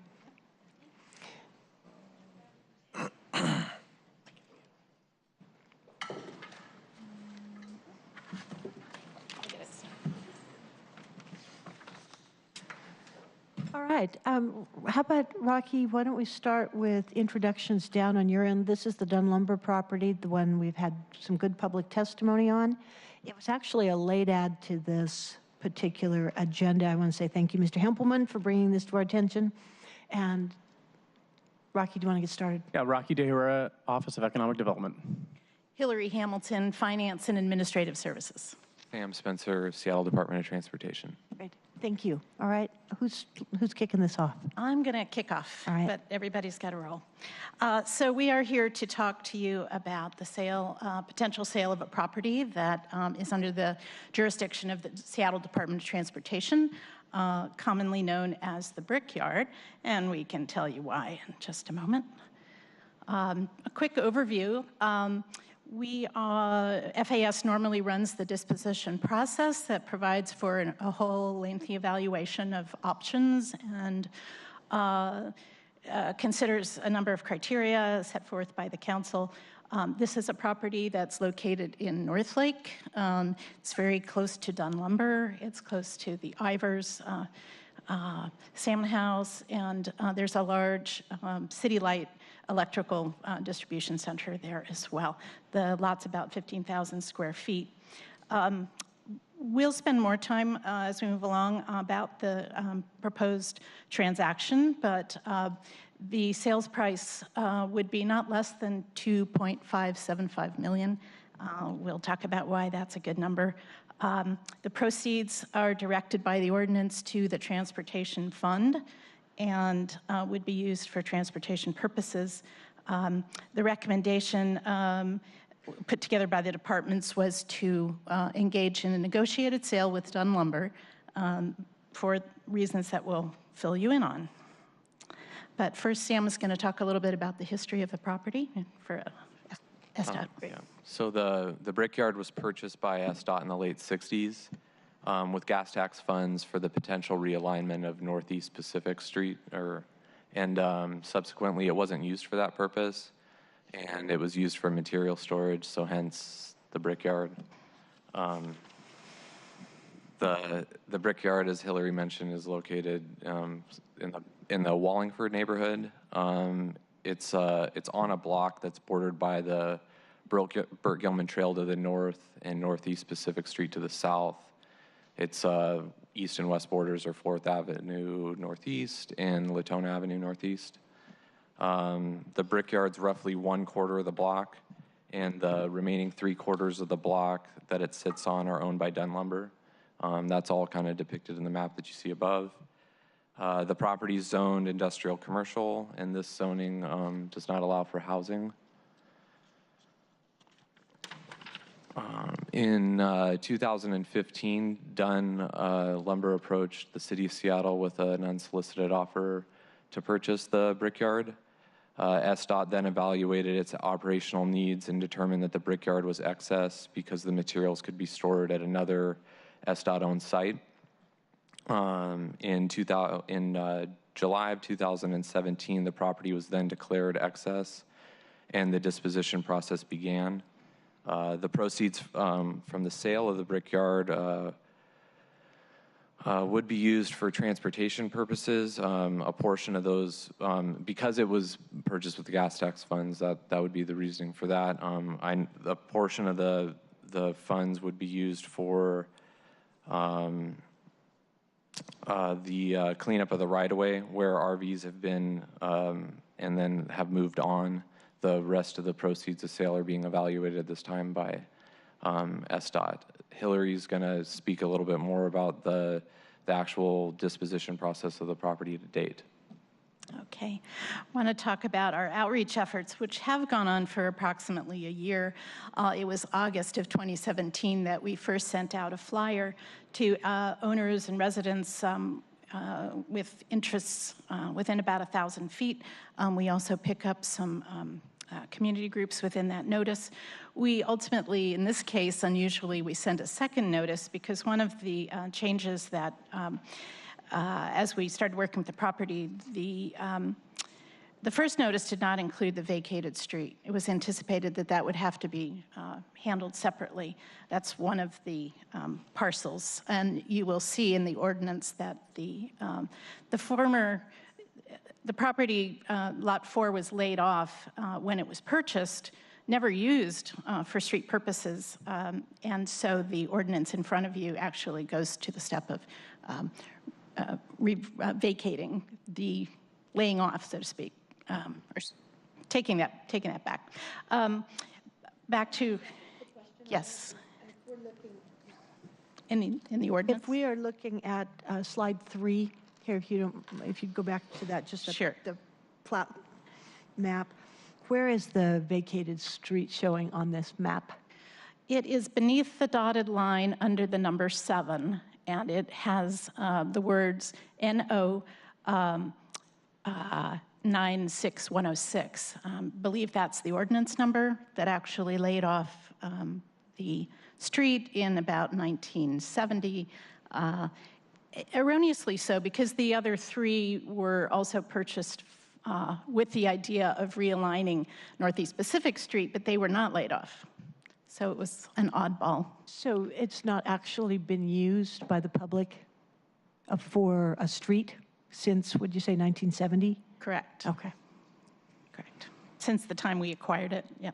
right. How about, Rocky, why don't we start with introductions down on your end? This is the Dunn Lumber property, the one we've had some good public testimony on. It was actually a late add to this particular agenda. I want to say thank you, Mr. Hempelman, for bringing this to our attention. And Rocky, do you want to get started? Yeah, Rocky DeHura, Office of Economic Development. Hillary Hamilton, Finance and Administrative Services. Sam Spencer, Seattle Department of Transportation. Great. Thank you. All right. Who's kicking this off? I'm going to kick off, all right, but everybody's got to roll. So we are here to talk to you about the sale, potential sale of a property that is under the jurisdiction of the Seattle Department of Transportation, commonly known as the Brickyard, and we can tell you why in just a moment. A quick overview. FAS normally runs the disposition process that provides for a whole lengthy evaluation of options and considers a number of criteria set forth by the council. This is a property that's located in Northlake. It's very close to Dunn Lumber. It's close to the Ivers Salmon House, and there's a large City Light electrical distribution center there as well. The lot's about 15,000 square feet. We'll spend more time as we move along about the proposed transaction, but the sales price would be not less than $2.575 million. We'll talk about why that's a good number. The proceeds are directed by the ordinance to the Transportation Fund and would be used for transportation purposes. The recommendation put together by the departments was to engage in a negotiated sale with Dunn Lumber for reasons that we'll fill you in on. But first, Sam is going to talk a little bit about the history of the property for SDOT. Yeah. So the Brickyard was purchased by SDOT in the late 60s. With gas tax funds for the potential realignment of Northeast Pacific Street, and subsequently it wasn't used for that purpose, and it was used for material storage, so hence the Brickyard. The Brickyard, as Hillary mentioned, is located in the Wallingford neighborhood. It's on a block that's bordered by the Burt Gilman Trail to the north and Northeast Pacific Street to the south. Its east and west borders are 4th Avenue Northeast and Latona Avenue Northeast. The Brickyard's roughly 1/4 of the block, and the remaining 3/4 of the block that it sits on are owned by Dunn Lumber. That's all kind of depicted in the map that you see above. The property is zoned industrial commercial, and this zoning does not allow for housing. In 2015, Dunn Lumber approached the city of Seattle with an unsolicited offer to purchase the Brickyard. SDOT then evaluated its operational needs and determined that the Brickyard was excess because the materials could be stored at another SDOT-owned site. In July of 2017, the property was then declared excess, and the disposition process began. The proceeds from the sale of the Brickyard would be used for transportation purposes. A portion of those, because it was purchased with the gas tax funds, that would be the reasoning for that. A portion of the funds would be used for the cleanup of the right-of-way where RVs have been and then have moved on. The rest of the proceeds of sale are being evaluated at this time by SDOT. Hillary's going to speak a little bit more about the actual disposition process of the property to date. Okay. I want to talk about our outreach efforts, which have gone on for approximately a year. It was August of 2017 that we first sent out a flyer to owners and residents with interests within about 1,000 feet. We also pick up some community groups within that notice. We ultimately, in this case, unusually, we sent a second notice because one of the changes that as we started working with the property, the The first notice did not include the vacated street. It was anticipated that that would have to be handled separately. That's one of the parcels. And you will see in the ordinance that the property, Lot 4, was laid off when it was purchased, never used for street purposes. And so the ordinance in front of you actually goes to the step of vacating, the laying off, so to speak, or taking that back. Back to, yes. In the ordinance? If we are looking at slide 3 here, if you go back to that, just sure. The plat map, where is the vacated street showing on this map? It is beneath the dotted line under the number 7, and it has the words NO 96106. Believe that's the ordinance number that actually laid off the street in about 1970. Erroneously so, because the other 3 were also purchased with the idea of realigning Northeast Pacific Street, but they were not laid off. So it was an oddball. So it's not actually been used by the public for a street since, would you say, 1970? Correct. Okay. Correct. Since the time we acquired it, yeah.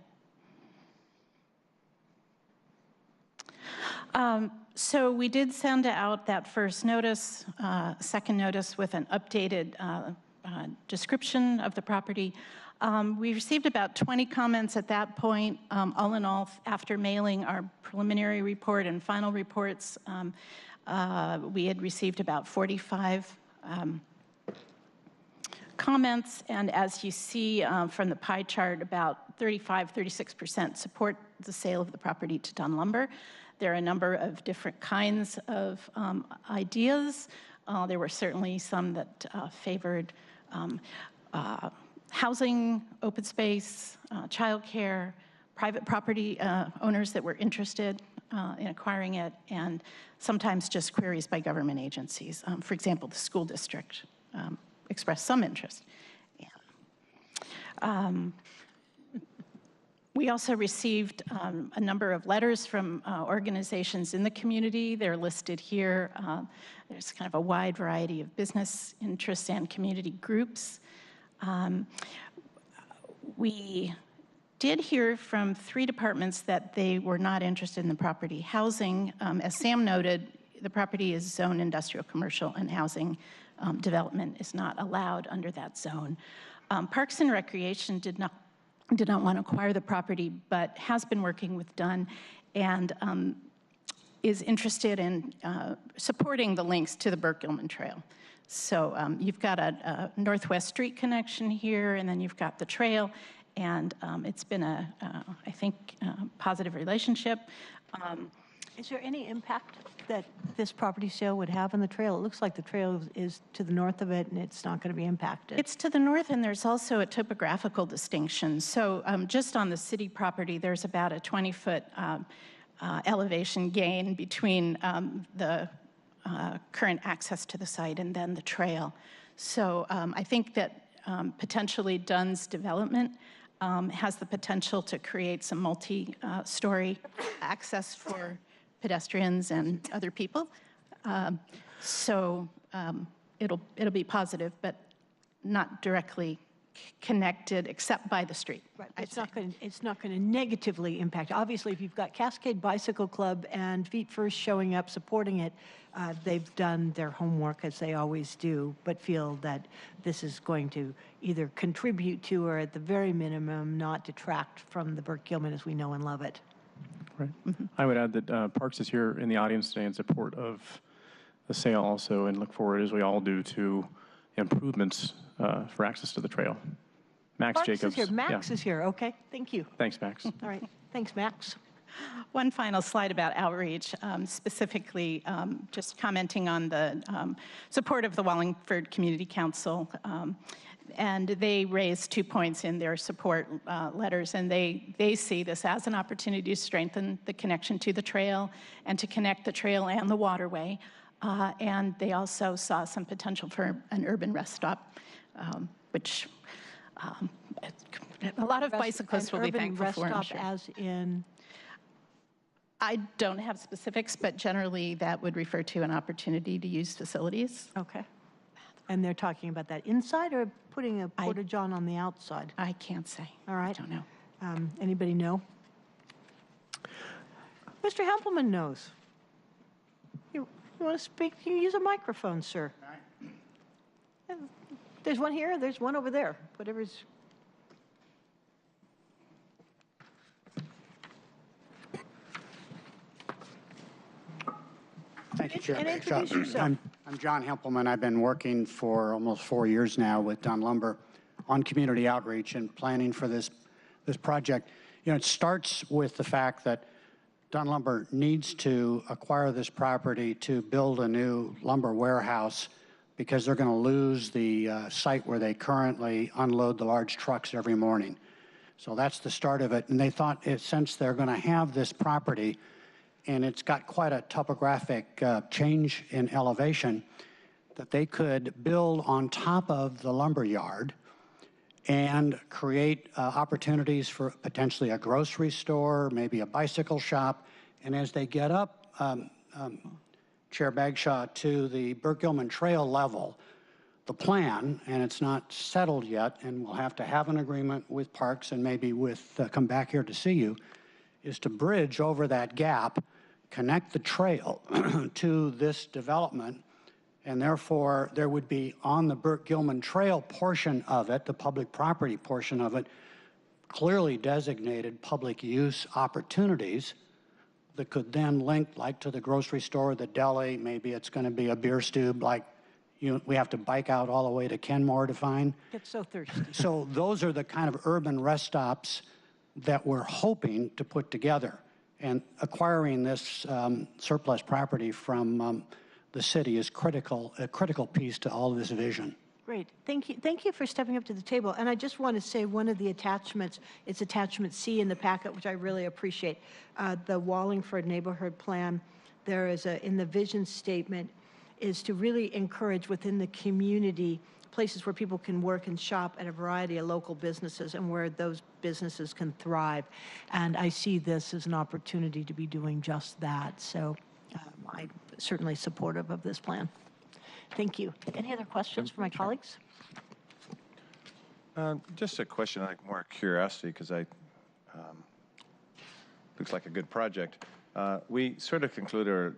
So we did send out that first notice, second notice with an updated description of the property. We received about 20 comments at that point. All in all, after mailing our preliminary report and final reports, we had received about 45 comments, and as you see from the pie chart, about 36% support the sale of the property to Dunn Lumber. There are a number of different kinds of ideas. There were certainly some that favored housing, open space, childcare, private property owners that were interested in acquiring it, and sometimes just queries by government agencies. For example, the school district expressed some interest. Yeah. We also received a number of letters from organizations in the community. They're listed here. There's kind of a wide variety of business interests and community groups. We did hear from 3 departments that they were not interested in the property. Housing, as Sam noted, the property is zone industrial, commercial, and housing development is not allowed under that zone. Parks and Recreation did not want to acquire the property, but has been working with Dunn and is interested in supporting the links to the Burke-Gilman Trail. So you've got a Northwest Street connection here, and then you've got the trail, and it's been I think, positive relationship. Is there any impact that this property sale would have on the trail? It looks like the trail is to the north of it, and it's not going to be impacted. It's to the north, and there's also a topographical distinction. So just on the city property, there's about a 20-foot elevation gain between the current access to the site and then the trail. So I think that potentially Dunn's development has the potential to create some multi-story access for pedestrians and other people. So it'll be positive, but not directly connected except by the street. Right. It's not going to negatively impact. Obviously, if you've got Cascade Bicycle Club and Feet First showing up supporting it, they've done their homework as they always do, but feel that this is going to either contribute to or at the very minimum not detract from the Burke-Gilman as we know and love it. Right. I would add that Parks is here in the audience today in support of the sale also, and look forward, as we all do, to improvements for access to the trail. Max Parks Jacobs. is here. Max is here. Okay. Thank you. Thanks, Max. All right. Thanks, Max. One final slide about outreach, specifically just commenting on the support of the Wallingford Community Council. And they raised 2 points in their support letters, and they see this as an opportunity to strengthen the connection to the trail and to connect the trail and the waterway. And they also saw some potential for an urban rest stop, which A lot of bicyclists will be thankful for, I'm Rest sure. stop as in, I don't have specifics, but generally that would refer to an opportunity to use facilities. okay. And they're talking about that inside or putting a porta-john on the outside? I can't say. All right. I don't know. Anybody know? Mr. Hempelman knows. You want to speak? You use a microphone, sir. There's one here, there's one over there, whatever's. Thank you, Chair. And introduce yourself. I'm John Hempelman. I've been working for almost 4 years now with Dunn Lumber on community outreach and planning for this project. You know, it starts with the fact that Dunn Lumber needs to acquire this property to build a new lumber warehouse because they're going to lose the site where they currently unload the large trucks every morning. So that's the start of it. And they thought, since they're going to have this property, and it's got quite a topographic change in elevation, that they could build on top of the lumber yard and create opportunities for potentially a grocery store, maybe a bicycle shop. And as they get up, Chair Bagshaw, to the Burke-Gilman Trail level, the plan, and it's not settled yet, and we'll have to have an agreement with Parks and maybe with, come back here to see you, is to bridge over that gap, connect the trail to this development, and therefore there would be on the Burke-Gilman Trail portion of it, the public property portion of it, clearly designated public use opportunities that could then link like to the grocery store, the deli, maybe it's going to be a beer stube like we have to bike out all the way to Kenmore to find. Get so thirsty. So those are the kind of urban rest stops that we're hoping to put together. And acquiring this surplus property from the city is a critical piece to all of this vision. Great. Thank you for stepping up to the table. And I just want to say one of the attachments, it's attachment C in the packet, which I really appreciate. The Wallingford neighborhood plan, there is in the vision statement, is to really encourage within the community places where people can work and shop at a variety of local businesses and where those businesses can thrive. And I see this as an opportunity to be doing just that. So I'm certainly supportive of this plan. Thank you. Any other questions for my colleagues? Just a question, like more curiosity, because looks like a good project. We sort of concluded,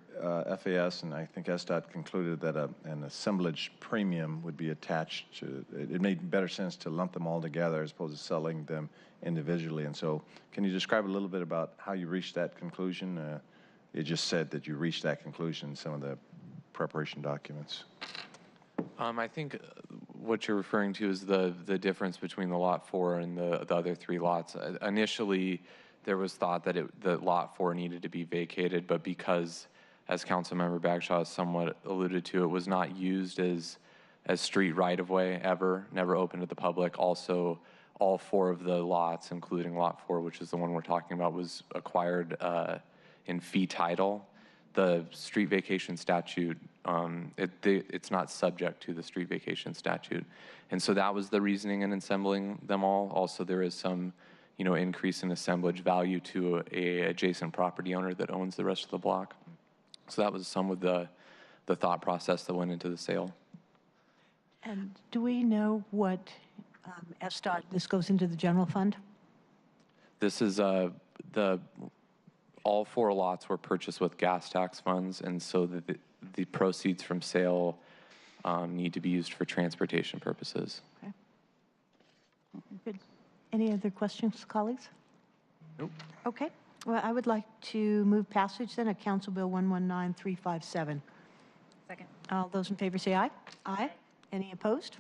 FAS and I think SDOT concluded that an assemblage premium would be attached to it. It made better sense to lump them all together as opposed to selling them individually. And so can you describe a little bit about how you reached that conclusion? You just said that you reached that conclusion in some of the preparation documents. I think what you're referring to is the difference between the Lot 4 and the other 3 lots. Initially, there was thought that that Lot 4 needed to be vacated, but because, as Councilmember Bagshaw somewhat alluded to, it was not used as street right-of-way ever, never open to the public. Also, all 4 of the lots, including Lot 4, which is the one we're talking about, was acquired in fee title. The street vacation statute, it's not subject to the street vacation statute. And so that was the reasoning in assembling them all. Also, there is some, increase in assemblage value to a adjacent property owner that owns the rest of the block. So that was some of the thought process that went into the sale. And do we know what SDOT, this goes into the general fund? This is all 4 lots were purchased with gas tax funds, and so the proceeds from sale need to be used for transportation purposes. Okay. Good. Any other questions, colleagues? Nope. Okay. Well, I would like to move passage then of Council Bill 119357. Second. All those in favor say aye. Aye. Any opposed?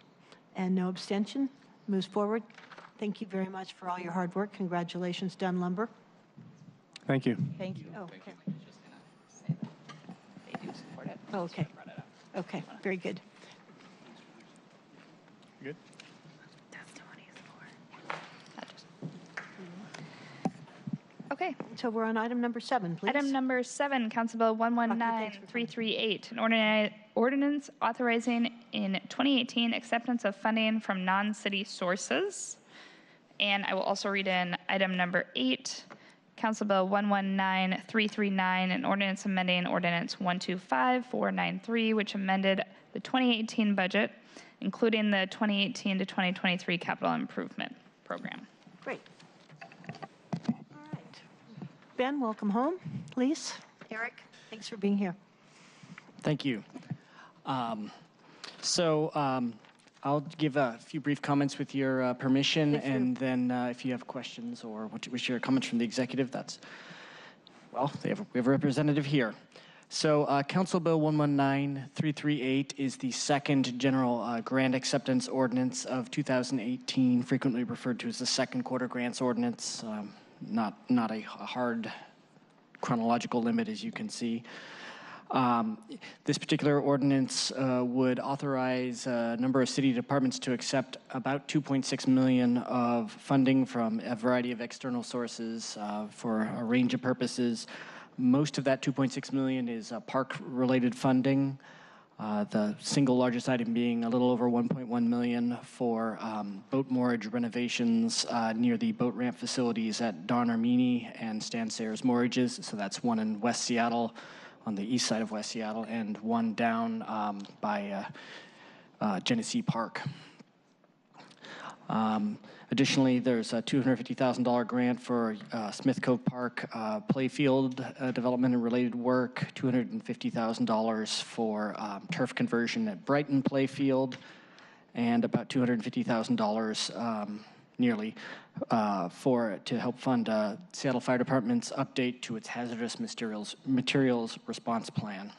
And no abstention. Moves forward. Thank you very much for all your hard work. Congratulations, Dunn Lumber. Thank you. Thank you. Oh, okay. They do support it. Oh, okay. Okay, very good. Good. Okay. So we're on item number 7, please. Item number 7, Council Bill 119338, Ordinance authorizing in 2018 acceptance of funding from non-city sources. And I will also read in item number 8, Council Bill 119339, an ordinance amending Ordinance 125493, which amended the 2018 budget, including the 2018 to 2023 capital improvement program. Great. All right. Ben, welcome home. Lise, Eric, thanks for being here. Thank you. I'll give a few brief comments with your permission, and then if you have questions or wish your comments from the executive, we have a representative here. So Council Bill 119338 is the second general grant acceptance ordinance of 2018, frequently referred to as the second quarter grants ordinance. Not a hard chronological limit, as you can see. This particular ordinance would authorize a number of city departments to accept about $2.6 million of funding from a variety of external sources for a range of purposes. Most of that $2.6 million is park-related funding. The single largest item being a little over $1.1 million for boat moorage renovations near the boat ramp facilities at Don Armini and Stan Sayers Moorages. So that's one in West Seattle, on the east side of West Seattle, and one down by Genesee Park. Additionally, there's a $250,000 grant for Smith Cove Park playfield development and related work, $250,000 for turf conversion at Brighton Playfield, and about $250,000 nearly to help fund Seattle Fire Department's update to its hazardous materials response plan.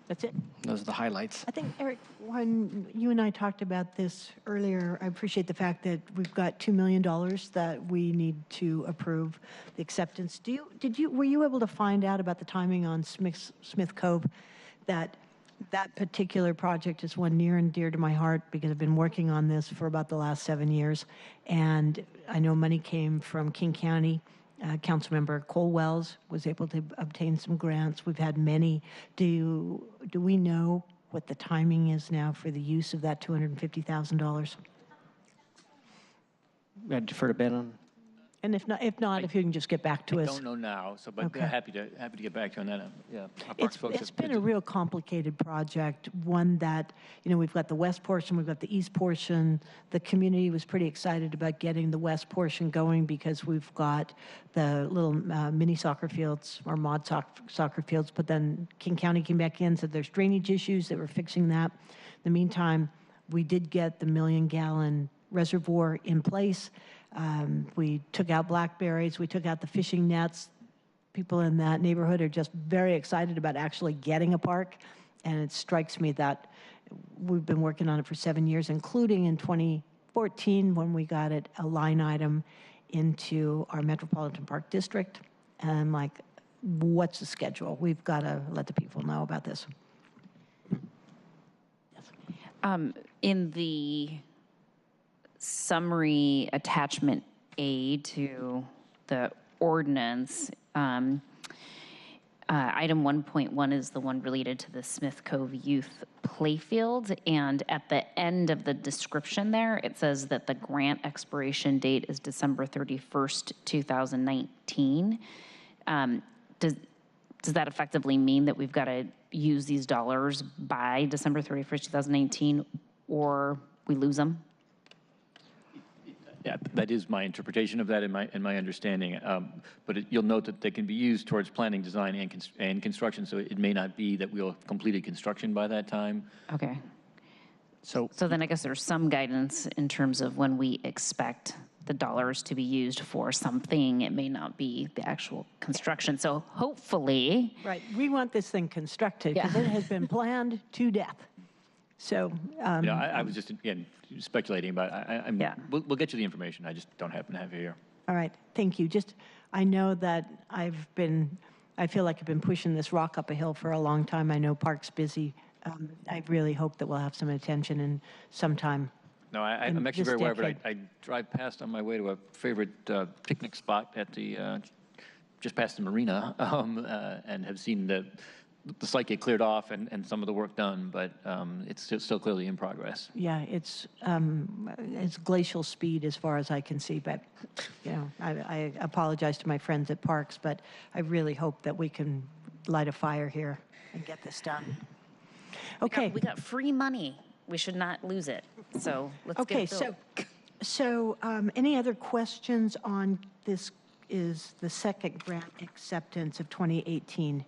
That's it. Those are the highlights. I think, Eric, when you and I talked about this earlier, I appreciate the fact that we've got $2 million that we need to approve the acceptance. Were you able to find out about the timing on Smith Cove? That particular project is one near and dear to my heart because I've been working on this for about the last 7 years, and I know money came from King County. Councilmember Colwell's was able to obtain some grants. We've had many. Do we know what the timing is now for the use of that $250,000? I defer to Ben on. And if you can just get back to us. I don't know now, but Okay. happy to get back to you on that. Yeah, It's been a real complicated project, one that, we've got the west portion, we've got the east portion. The community was pretty excited about getting the west portion going because we've got the little mini soccer fields or mod soccer fields, but then King County came back in, said there's drainage issues, that we're fixing that. In the meantime, we did get the 1 million gallon reservoir in place. We took out blackberries, we took out the fishing nets. People in that neighborhood are just very excited about actually getting a park, and it strikes me that we've been working on it for 7 years, including in 2014 when we got it a line item into our Metropolitan Park District. And I'm like, what's the schedule? We've got to let the people know about this. In the summary attachment A to the ordinance, item 1.1 is the one related to the Smith Cove Youth Playfield, and at the end of the description there, it says that the grant expiration date is December 31st, 2019. Does that effectively mean that we've got to use these dollars by December 31st, 2019, or we lose them? Yeah, that is my interpretation of that and my understanding. But you'll note that they can be used towards planning, design, and construction. So it may not be that we'll have completed construction by that time. Okay. So then I guess there's some guidance in terms of when we expect the dollars to be used for something. It may not be the actual construction. So hopefully. Right. We want this thing constructed because it has been planned to death. So. I was just, again, speculating, but we'll get you the information. I just don't happen to have it here. All right. Thank you. I know that I feel like I've been pushing this rock up a hill for a long time. I know Park's busy. I really hope that we'll have some attention in some time. No, I'm actually very aware, but I drive past on my way to a favorite picnic spot at the just past the marina, and have seen the the site get cleared off and some of the work done, but it's still clearly in progress. Yeah, it's glacial speed as far as I can see, but, you know, I apologize to my friends at Parks, but I really hope that we can light a fire here and get this done. Okay. We got free money. We should not lose it. So let's get it built. So any other questions on this? Is the second grant acceptance of 2018?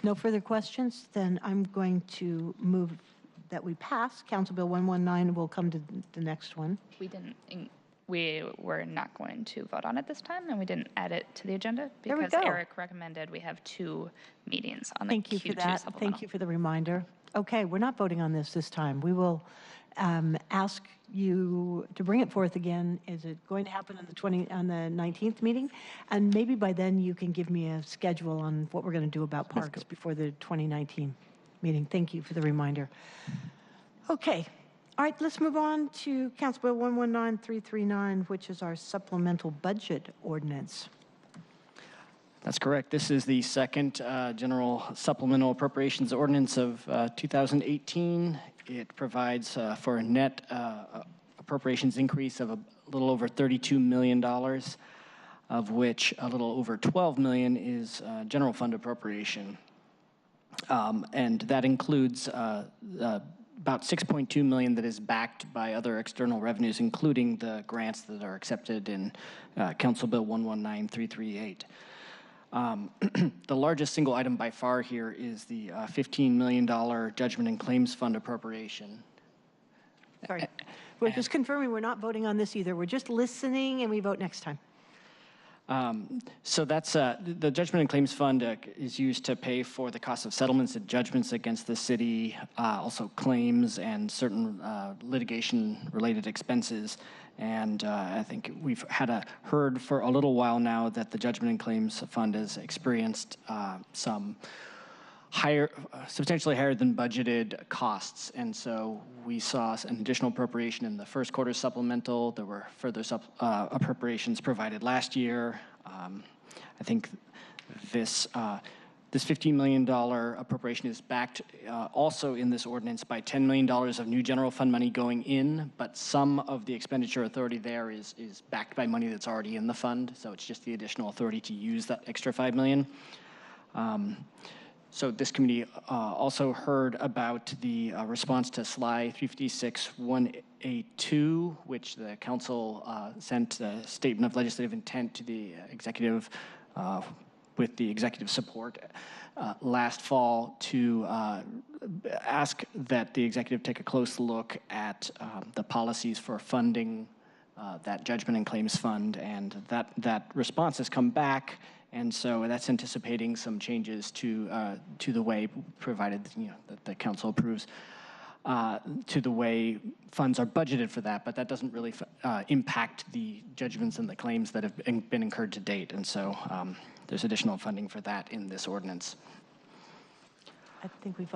No further questions? Then I'm going to move that we pass Council Bill 119. We'll come to the next one. We were not going to vote on it this time, and we didn't add it to the agenda There we because go. Eric recommended we have 2 meetings on the Thank you for Q2 that. supplemental. Thank you for the reminder. Okay, we're not voting on this time. We will ask you to bring it forth again. Is it going to happen on the 19th meeting? And maybe by then you can give me a schedule on what we're going to do about parks before the 2019 meeting. Thank you for the reminder. Okay. All right, let's move on to Council Bill 119339, which is our supplemental budget ordinance. That's correct. This is the second general supplemental appropriations ordinance of 2018. It provides for a net appropriations increase of a little over $32 million, of which a little over $12 million is general fund appropriation. And that includes about $6.2 million that is backed by other external revenues, including the grants that are accepted in Council Bill 119338. The largest single item by far here is the $15 million Judgment and Claims Fund appropriation. Sorry. We're just confirming we're not voting on this either. We're just listening, and we vote next time. So that's the Judgment and Claims Fund is used to pay for the cost of settlements and judgments against the city, also claims and certain litigation-related expenses. And I think we've heard for a little while now that the Judgment and Claims Fund has experienced some substantially higher than budgeted costs. And so we saw an additional appropriation in the first quarter supplemental. There were further appropriations provided last year. I think this $15 million appropriation is backed also in this ordinance by $10 million of new general fund money going in, but some of the expenditure authority there is backed by money that's already in the fund, so it's just the additional authority to use that extra $5 million. So this committee also heard about the response to SLY 356-182, which the council sent a statement of legislative intent to the executive with the executive support last fall to ask that the executive take a close look at the policies for funding that Judgment and Claims Fund, and that response has come back. And so that's anticipating some changes to the way, provided that the council approves, to the way funds are budgeted for that. But that doesn't really impact the judgments and the claims that have been incurred to date. And so there's additional funding for that in this ordinance. I think we've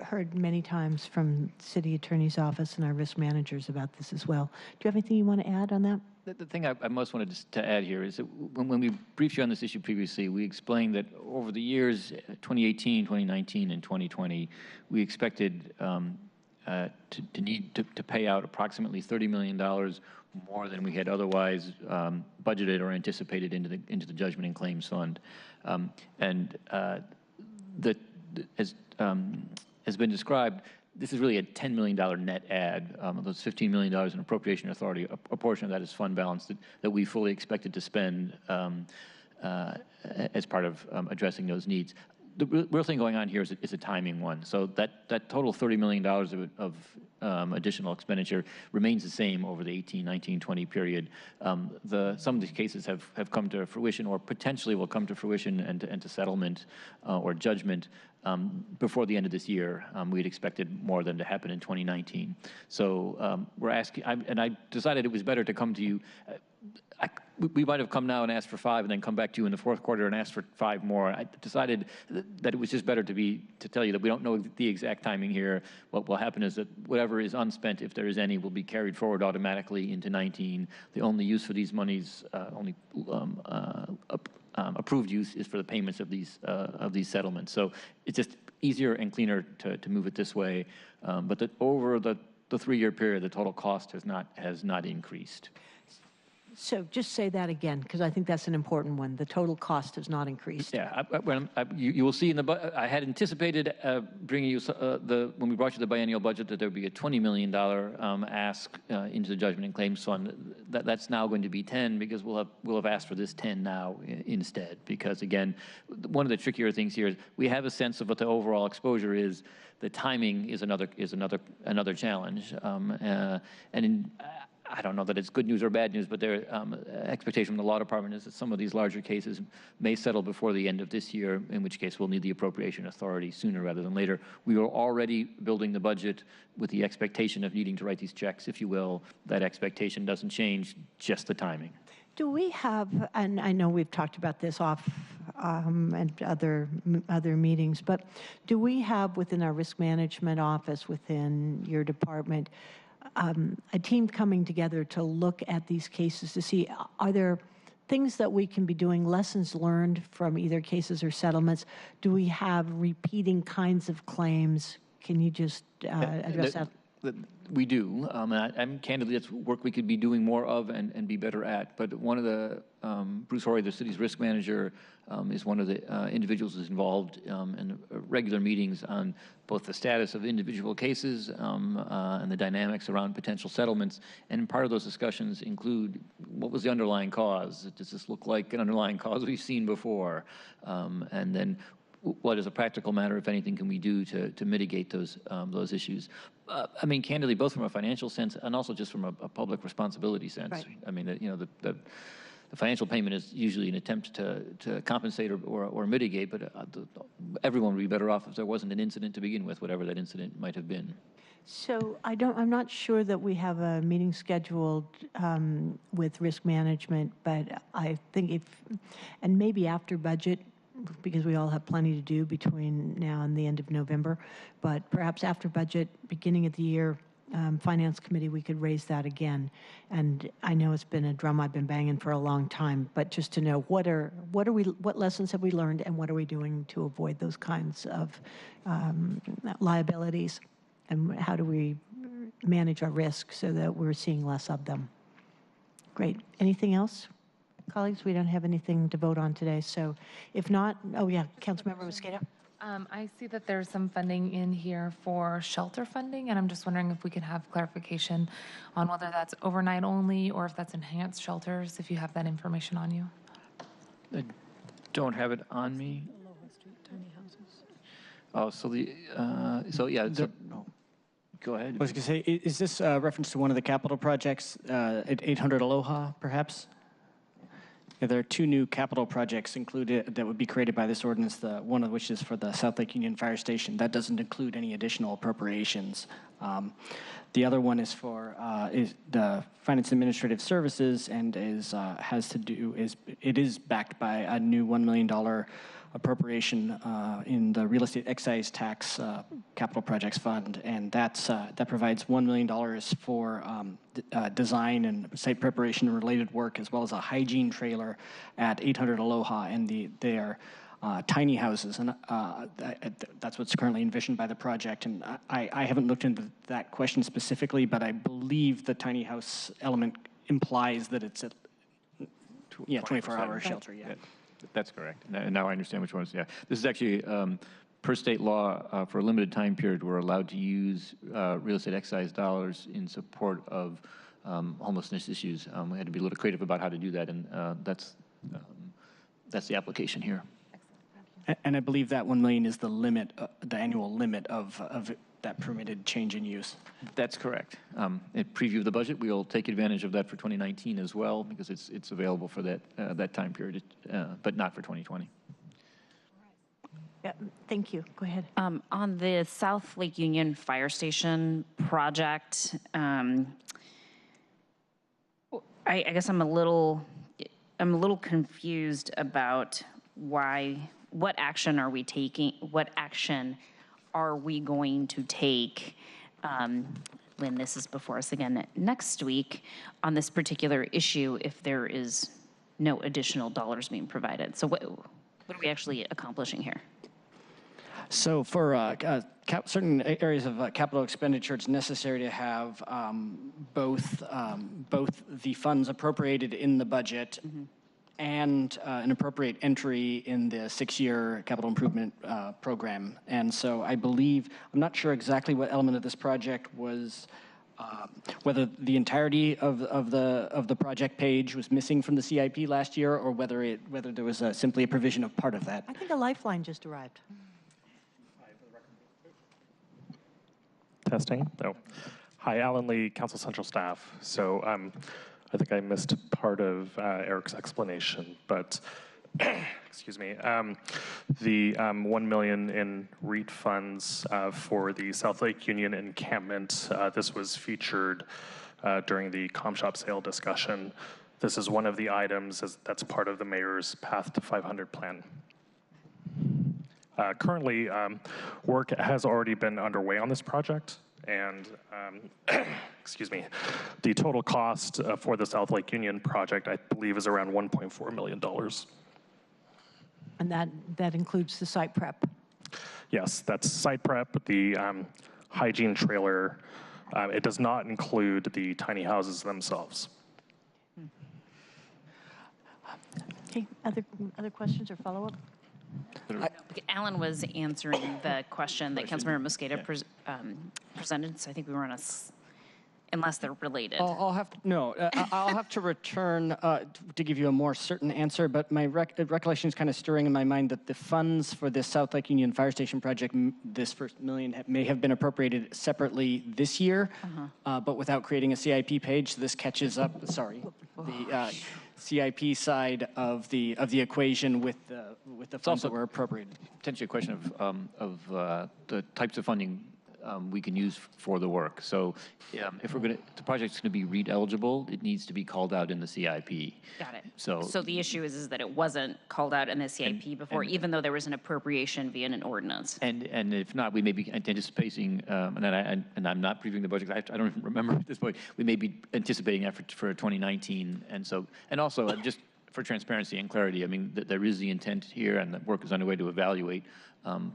heard many times from city attorney's office and our risk managers about this as well. Do you have anything you want to add on that? The thing I most wanted to add here is that when we briefed you on this issue previously, we explained that over the years 2018, 2019, and 2020, we expected to need to pay out approximately $30 million more than we had otherwise budgeted or anticipated into the Judgment and Claims Fund, as has been described, this is really a $10 million net add. Those $15 million in appropriation authority, a portion of that is fund balance that we fully expected to spend as part of addressing those needs. The real thing going on here is a timing one. So that total $30 million of additional expenditure remains the same over the 18, 19, 20 period. Some of these cases have come to fruition or potentially will come to fruition and to settlement or judgment before the end of this year. We'd expected more than to happen in 2019. So we're asking, and I decided it was better to come to you. We might have come now and asked for 5 and then come back to you in the fourth quarter and ask for 5 more. I decided that it was just better to tell you that we don't know the exact timing here. What will happen is that whatever is unspent, if there is any, will be carried forward automatically into 19. The only use for these monies, approved use is for the payments of these settlements. So it's just easier and cleaner to move it this way. But over the 3-year period, the total cost has not increased. So just say that again, because I think that's an important one. The total cost has not increased. Yeah, you will see in the I had anticipated bringing you when we brought you the biennial budget that there would be a $20 million ask into the judgment and claims fund. That's now going to be 10 because we'll have asked for this 10 now instead. Because again, one of the trickier things here is we have a sense of what the overall exposure is. The timing is another challenge, I don't know that it's good news or bad news, but their expectation from the law department is that some of these larger cases may settle before the end of this year, in which case we'll need the appropriation authority sooner rather than later. We are already building the budget with the expectation of needing to write these checks, if you will. That expectation doesn't change, just the timing. Do we have, and I know we've talked about this off and other meetings, but do we have within our risk management office, within your department, a team coming together to look at these cases to see, are there things that we can be doing, lessons learned from either cases or settlements? Do we have repeating kinds of claims? Can you just address that? We do. I'm candidly, it's work we could be doing more of and be better at. But one of the, Bruce Horry, the city's risk manager, is one of the individuals who's involved in regular meetings on both the status of individual cases and the dynamics around potential settlements. And part of those discussions include what was the underlying cause? Does this look like an underlying cause we've seen before? And then what, as a practical matter, if anything, can we do to mitigate those issues? I mean, candidly, both from a financial sense and also just from a public responsibility sense. Right. I mean, the financial payment is usually an attempt to compensate or mitigate, but everyone would be better off if there wasn't an incident to begin with, whatever that incident might have been. So I'm not sure that we have a meeting scheduled with risk management, but I think and maybe after budget, because we all have plenty to do between now and the end of November, but perhaps after budget, beginning of the year, Finance Committee, we could raise that again. And I know it's been a drum I've been banging for a long time, but just to know what lessons have we learned and what are we doing to avoid those kinds of liabilities, and how do we manage our risk so that we're seeing less of them. Great. Anything else? Colleagues, we don't have anything to vote on today, so if not, oh yeah, Councilmember Mosqueda. I see that there's some funding in here for shelter funding, and I'm just wondering if we could have clarification on whether that's overnight only or if that's enhanced shelters, if you have that information on you. I don't have it on me. Oh, so go ahead. I was going to say, is this reference to one of the capital projects at 800 Aloha, perhaps? Yeah, there are 2 new capital projects included that would be created by this ordinance, one of which is for the South Lake Union Fire Station. That doesn't include any additional appropriations. The other one is for is the Finance Administrative Services, and it is backed by a new $1 million appropriation in the Real Estate Excise Tax Capital Projects Fund, and that provides $1 million for design and site preparation and related work, as well as a hygiene trailer at 800 Aloha, and they are tiny houses, and that's what's currently envisioned by the project. And I haven't looked into that question specifically, but I believe the tiny house element implies that it's a 24-hour shelter. Yeah. That's correct. Now I understand which ones. Yeah, this is actually per state law for a limited time period. We're allowed to use real estate excise dollars in support of homelessness issues. We had to be a little creative about how to do that, and that's the application here. And I believe that $1 million is the limit, the annual limit of that permitted change in use. That's correct. In preview of the budget, we'll take advantage of that for 2019 as well, because it's available for that time period, but not for 2020. Yeah, thank you. Go ahead. On the South Lake Union Fire Station project, I guess I'm a little confused about what action are we taking? What action are we going to take when this is before us again next week on this particular issue, if there is no additional dollars being provided. So what are we actually accomplishing here? So for certain areas of capital expenditure, it's necessary to have both the funds appropriated in the budget and an appropriate entry in the 6-year capital improvement program. And so I believe, I'm not sure exactly what element of this project was, whether the entirety of the project page was missing from the CIP last year, or whether there was simply a provision of part of that. I think a lifeline just arrived. Testing. Oh. Hi, Alan Lee, Council Central staff. So I think I missed part of Eric's explanation, but excuse me, the $1 million in REIT funds for the South Lake Union encampment, this was featured during the comm shop sale discussion. This is one of the items that's part of the mayor's Path to 500 plan. Currently, work has already been underway on this project, and excuse me, the total cost for the South Lake Union project, I believe, is around $1.4 million. And that includes the site prep? Yes, that's site prep, the hygiene trailer. It does not include the tiny houses themselves. Okay, other questions or follow-up? Alan was answering the question that Councilmember Mosqueda presented, so I think we were on unless they're related. I'll have to return to give you a more certain answer, but my recollection is kind of stirring in my mind that the funds for this South Lake Union Fire Station project, this first $1 million, may have been appropriated separately this year, but without creating a CIP page. So this catches up, the CIP side of the equation with the funds that were appropriated. Potentially a question of the types of funding we can use for the work. So if the project's going to be REIT eligible, it needs to be called out in the CIP. Got it. So the issue is that it wasn't called out in the CIP before, even though there was an appropriation via an ordinance. And if not, we may be anticipating, and I'm not previewing the budget, I don't even remember at this point, we may be anticipating effort for 2019. And also, just for transparency and clarity, I mean, there is the intent here, and the work is underway to evaluate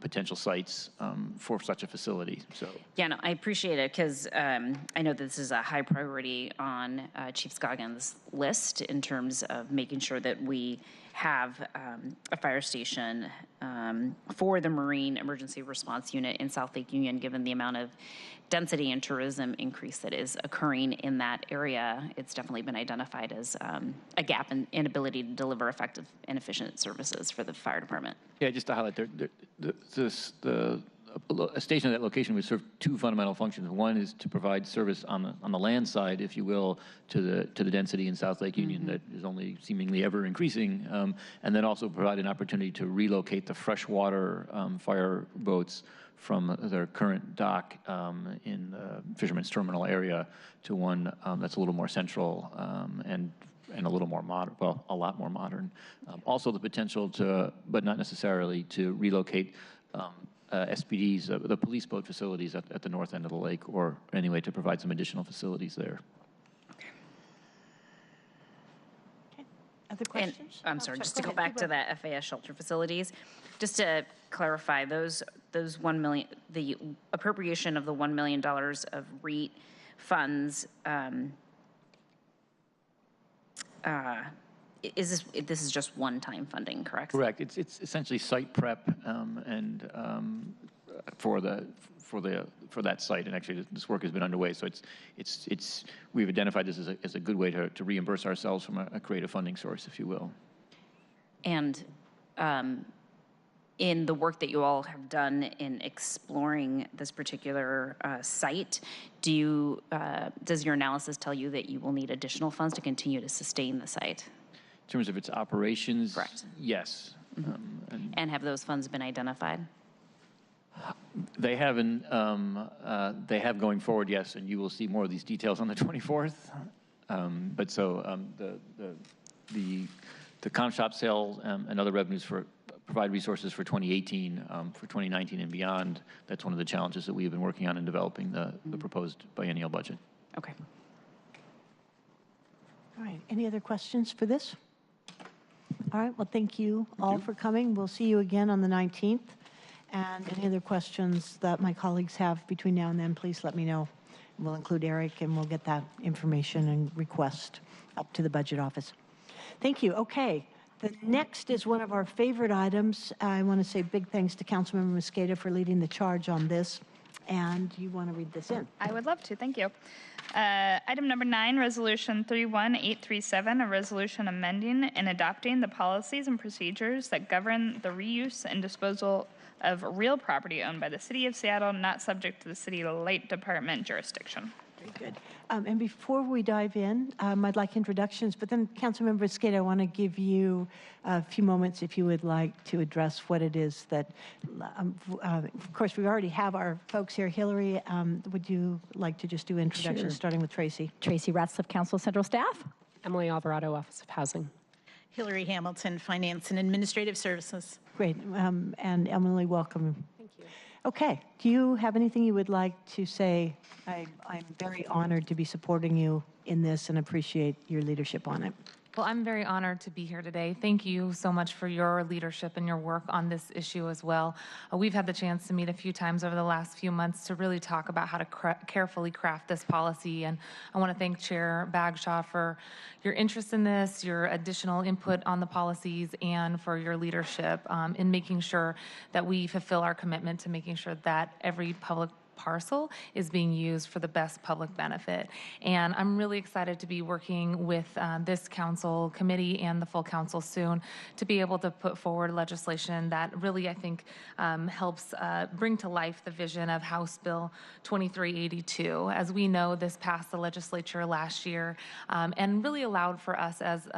potential sites for such a facility. So yeah, no, I appreciate it, because I know this is a high priority on Chief Scoggins' list in terms of making sure that we have a fire station for the Marine Emergency Response Unit in South Lake Union, given the amount of density and tourism increase that is occurring in that area. It's definitely been identified as a gap in inability to deliver effective and efficient services for the fire department. Yeah, just to highlight, a station at that location would serve two fundamental functions. One is to provide service on the land side, if you will, to the density in South Lake Union that is only seemingly ever increasing, and then also provide an opportunity to relocate the freshwater fire boats from their current dock in the Fisherman's Terminal area to one that's a little more central and a little more modern, well, a lot more modern. Also the potential to, but not necessarily to relocate SPD's, the police boat facilities at the north end of the lake, or anyway, to provide some additional facilities there. Okay. Other questions? And, I'm sorry, just to go back to the FAS shelter facilities, just to clarify, those 1 million, the appropriation of the $1 million of REIT funds, this is just one-time funding, correct? Correct. It's essentially site prep and for that site, and actually this work has been underway. So we've identified this as a good way to reimburse ourselves from a creative funding source, if you will. And in the work that you all have done in exploring this particular site, does your analysis tell you that you will need additional funds to continue to sustain the site? In terms of its operations, correct. Yes. And have those funds been identified? They haven't. They have going forward, yes, and you will see more of these details on the 24th. But so the comm shop sale and other revenues provide resources for 2018, for 2019 and beyond. That's one of the challenges that we have been working on in developing the proposed biennial budget. Okay. All right. Any other questions for this? All right, well, thank you all for coming. We'll see you again on the 19th. And any other questions that my colleagues have between now and then, please let me know. We'll include Eric, and we'll get that information and request up to the budget office. Thank you. Okay. The next is one of our favorite items. I want to say big thanks to Councilmember Mosqueda for leading the charge on this. And you want to read this in? I would love to. Thank you. Item number 9, Resolution 31837, a resolution amending and adopting the policies and procedures that govern the reuse and disposal of real property owned by the City of Seattle, not subject to the City Light Department jurisdiction. Very good. And before we dive in, I'd like introductions, but then Councilmember Mosqueda, I want to give you a few moments if you would like to address what it is that, of course, we already have our folks here. Hillary, would you like to just do introductions, Sure. starting with Tracy? Tracy Ratliff, Council Central Staff. Emily Alvarado, Office of Housing. Hillary Hamilton, Finance and Administrative Services. Great. And Emily, welcome. Thank you. Okay. Do you have anything you would like to say? I'm very honored to be supporting you in this and appreciate your leadership on it. Well, I'm very honored to be here today. Thank you so much for your leadership and your work on this issue as well. We've had the chance to meet a few times over the last few months to really talk about how to carefully craft this policy. And I want to thank Chair Bagshaw for your interest in this, your additional input on the policies, and for your leadership in making sure that we fulfill our commitment to making sure that every public parcel is being used for the best public benefit. And I'm really excited to be working with this council committee and the full council soon to be able to put forward legislation that really, I think, helps bring to life the vision of House Bill 2382. As we know, this passed the legislature last year and really allowed for us as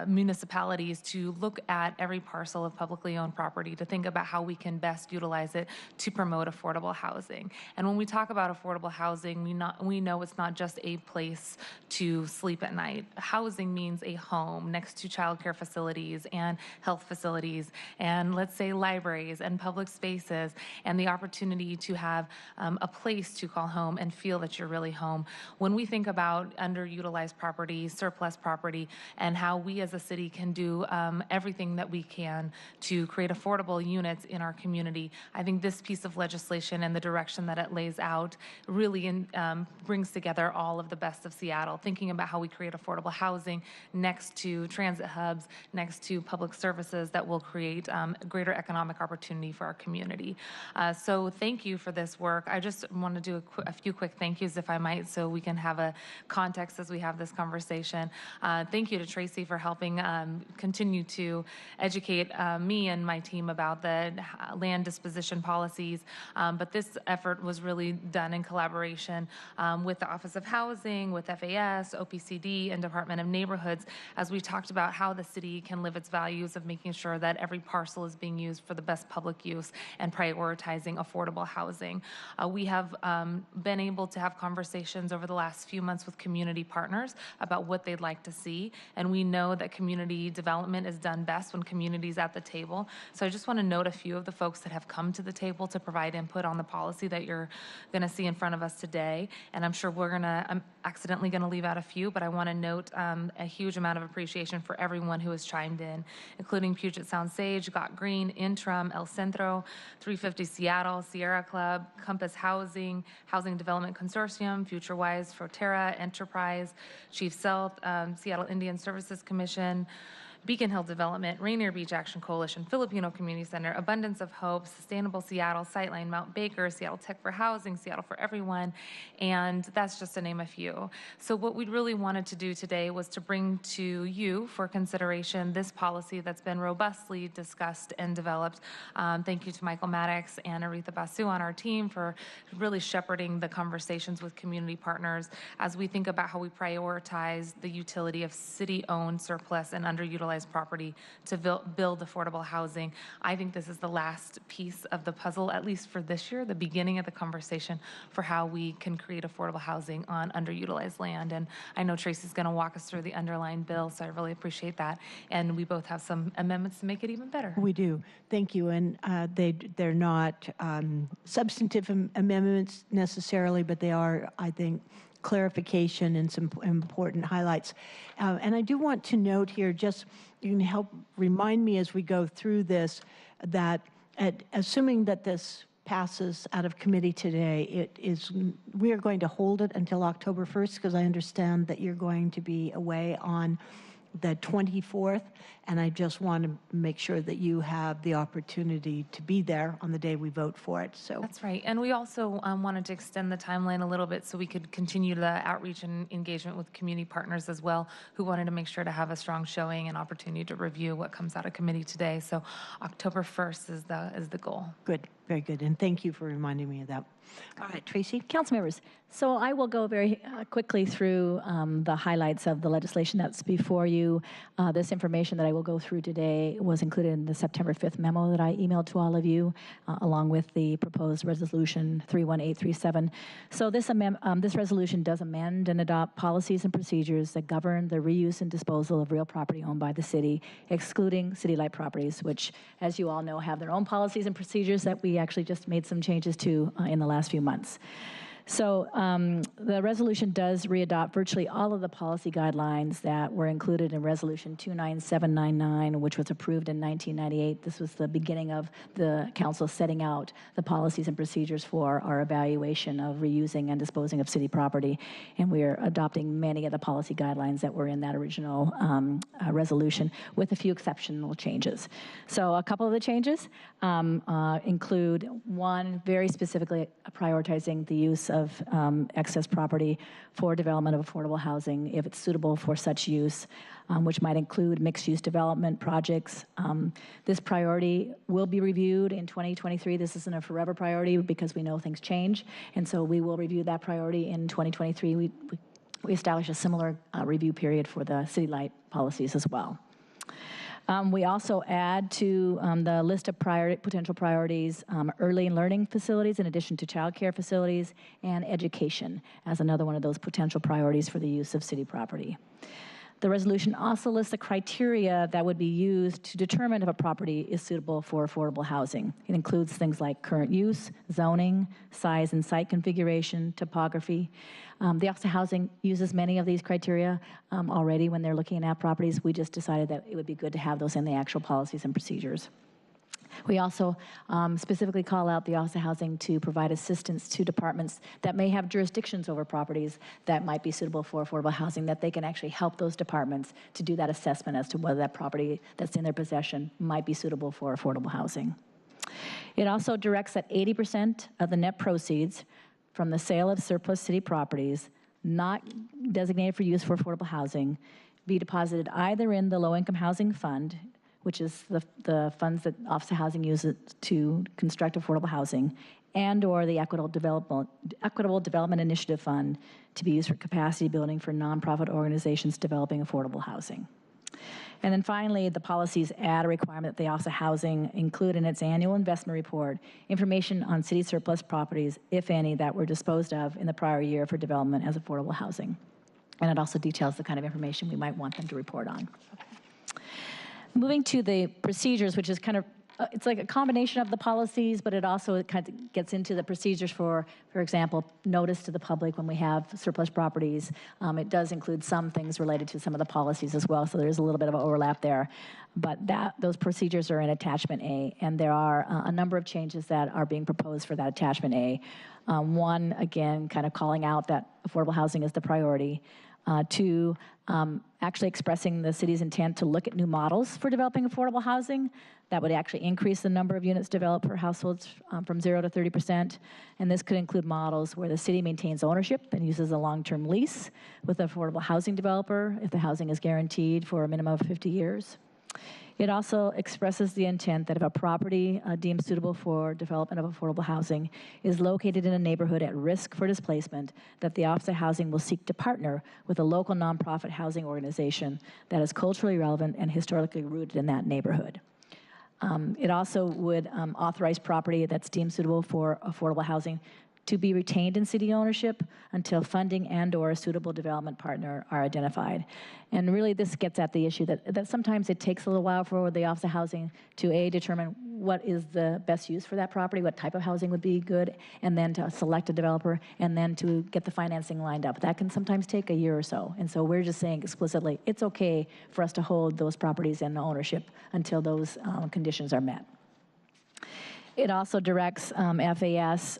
municipalities to look at every parcel of publicly owned property to think about how we can best utilize it to promote affordable housing. And when we talk about affordable housing, we know it's not just a place to sleep at night. Housing means a home next to childcare facilities and health facilities and, let's say, libraries and public spaces, and the opportunity to have a place to call home and feel that you're really home. When we think about underutilized property, surplus property, and how we as a city can do everything that we can to create affordable units in our community, I think this piece of legislation and the direction that it lays out really brings together all of the best of Seattle, thinking about how we create affordable housing next to transit hubs, next to public services that will create greater economic opportunity for our community. So thank you for this work. I just want to do a few quick thank yous, if I might, so we can have a context as we have this conversation. Thank you to Tracy for helping continue to educate me and my team about the land disposition policies. But this effort was really done in collaboration with the Office of Housing, with FAS, OPCD, and Department of Neighborhoods, as we talked about how the city can live its values of making sure that every parcel is being used for the best public use and prioritizing affordable housing. We have been able to have conversations over the last few months with community partners about what they'd like to see. And we know that community development is done best when community's at the table. So I just want to note a few of the folks that have come to the table to provide input on the policy that you're going to see in front of us today. And I'm sure I'm accidentally going to leave out a few, but I want to note a huge amount of appreciation for everyone who has chimed in, including Puget Sound Sage, Got Green, Intrum, El Centro, 350 Seattle, Sierra Club, Compass Housing, Housing Development Consortium, FutureWise, Frontera, Enterprise, Chief South, Seattle Indian Services Commission, Beacon Hill Development, Rainier Beach Action Coalition, Filipino Community Center, Abundance of Hope, Sustainable Seattle, Sightline, Mount Baker, Seattle Tech for Housing, Seattle for Everyone, and that's just to name a few. So what we really wanted to do today was to bring to you for consideration this policy that's been robustly discussed and developed. Thank you to Michael Maddox and Aretha Basu on our team for really shepherding the conversations with community partners as we think about how we prioritize the utility of city-owned surplus and underutilized property to build affordable housing. I think this is the last piece of the puzzle, at least for this year, the beginning of the conversation for how we can create affordable housing on underutilized land. And I know Tracy's going to walk us through the underlying bill, so I really appreciate that. And we both have some amendments to make it even better. We do. Thank you. And they're not substantive amendments necessarily, but they are, I think, clarification and some important highlights. And I do want to note here, just you can help remind me as we go through this, that assuming that this passes out of committee today, we are going to hold it until October 1st, because I understand that you're going to be away on the 24th, and I just want to make sure that you have the opportunity to be there on the day we vote for it. So That's right. And we also wanted to extend the timeline a little bit so we could continue the outreach and engagement with community partners as well, who wanted to make sure to have a strong showing and opportunity to review what comes out of committee today. So October 1st is the goal. Good, very good. And thank you for reminding me of that. All right, Tracy. Council members, so I will go very quickly through the highlights of the legislation that's before you. This information that I will go through today was included in the September 5th memo that I emailed to all of you, along with the proposed resolution 31837. So this resolution does amend and adopt policies and procedures that govern the reuse and disposal of real property owned by the city, excluding city-like properties, which, as you all know, have their own policies and procedures that we actually just made some changes to in the last few months. So the resolution does readopt virtually all of the policy guidelines that were included in Resolution 29799, which was approved in 1998. This was the beginning of the council setting out the policies and procedures for our evaluation of reusing and disposing of city property. And we are adopting many of the policy guidelines that were in that original resolution, with a few exceptional changes. So a couple of the changes include, one, very specifically prioritizing the use of excess property for development of affordable housing if it's suitable for such use, which might include mixed-use development projects. This priority will be reviewed in 2023. This isn't a forever priority because we know things change, and so we will review that priority in 2023. We establish a similar review period for the city-light policies as well. We also add to the list of potential priorities early learning facilities in addition to child care facilities, and education as another one of those potential priorities for the use of city property. The resolution also lists the criteria that would be used to determine if a property is suitable for affordable housing. It includes things like current use, zoning, size and site configuration, topography. The Office of Housing uses many of these criteria already when they're looking at properties. We just decided that it would be good to have those in the actual policies and procedures. We also specifically call out the Office of Housing to provide assistance to departments that may have jurisdictions over properties that might be suitable for affordable housing, that they can actually help those departments to do that assessment as to whether that property that's in their possession might be suitable for affordable housing. It also directs that 80% of the net proceeds from the sale of surplus city properties not designated for use for affordable housing be deposited either in the Low-Income Housing Fund, which is the funds that Office of Housing uses to construct affordable housing, and or the Equitable Development Initiative Fund to be used for capacity building for nonprofit organizations developing affordable housing. And then finally, the policies add a requirement that the Office of Housing include in its annual investment report information on city surplus properties, if any, that were disposed of in the prior year for development as affordable housing. And it also details the kind of information we might want them to report on. Moving to the procedures, which is kind of, it's like a combination of the policies, but it also kind of gets into the procedures for example, notice to the public when we have surplus properties. It does include some things related to some of the policies as well, so there's a little bit of overlap there. But those procedures are in Attachment A, and there are a number of changes that are being proposed for that Attachment A. One, again, kind of calling out that affordable housing is the priority. Two, actually expressing the city's intent to look at new models for developing affordable housing that would actually increase the number of units developed per households from 0 to 30%. And this could include models where the city maintains ownership and uses a long-term lease with an affordable housing developer if the housing is guaranteed for a minimum of 50 years. It also expresses the intent that if a property deemed suitable for development of affordable housing is located in a neighborhood at risk for displacement, that the Office of Housing will seek to partner with a local nonprofit housing organization that is culturally relevant and historically rooted in that neighborhood. It also would authorize property that's deemed suitable for affordable housing to be retained in city ownership until funding and or a suitable development partner are identified. And really this gets at the issue that sometimes it takes a little while for the Office of Housing to determine what is the best use for that property, what type of housing would be good, and then to select a developer, and then to get the financing lined up. That can sometimes take a year or so. And so we're just saying explicitly, it's okay for us to hold those properties in ownership until those conditions are met. It also directs FAS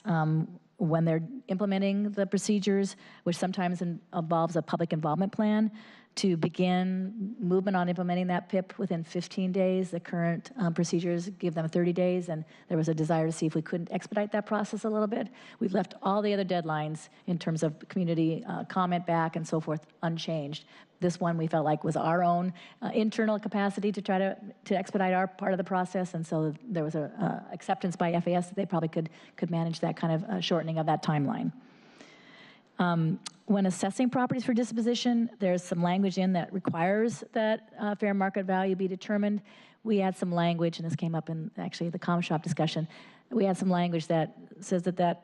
when they're implementing the procedures, which sometimes involves a public involvement plan, to begin movement on implementing that PIP within 15 days. The current procedures give them 30 days, and there was a desire to see if we couldn't expedite that process a little bit. We've left all the other deadlines in terms of community comment back and so forth unchanged. This one we felt like was our own internal capacity to try to expedite our part of the process, and so there was a acceptance by FAS that they probably could manage that kind of shortening of that timeline. When assessing properties for disposition, there's some language in that requires that fair market value be determined. We had some language, and this came up in actually the comm shop discussion. We had some language that says that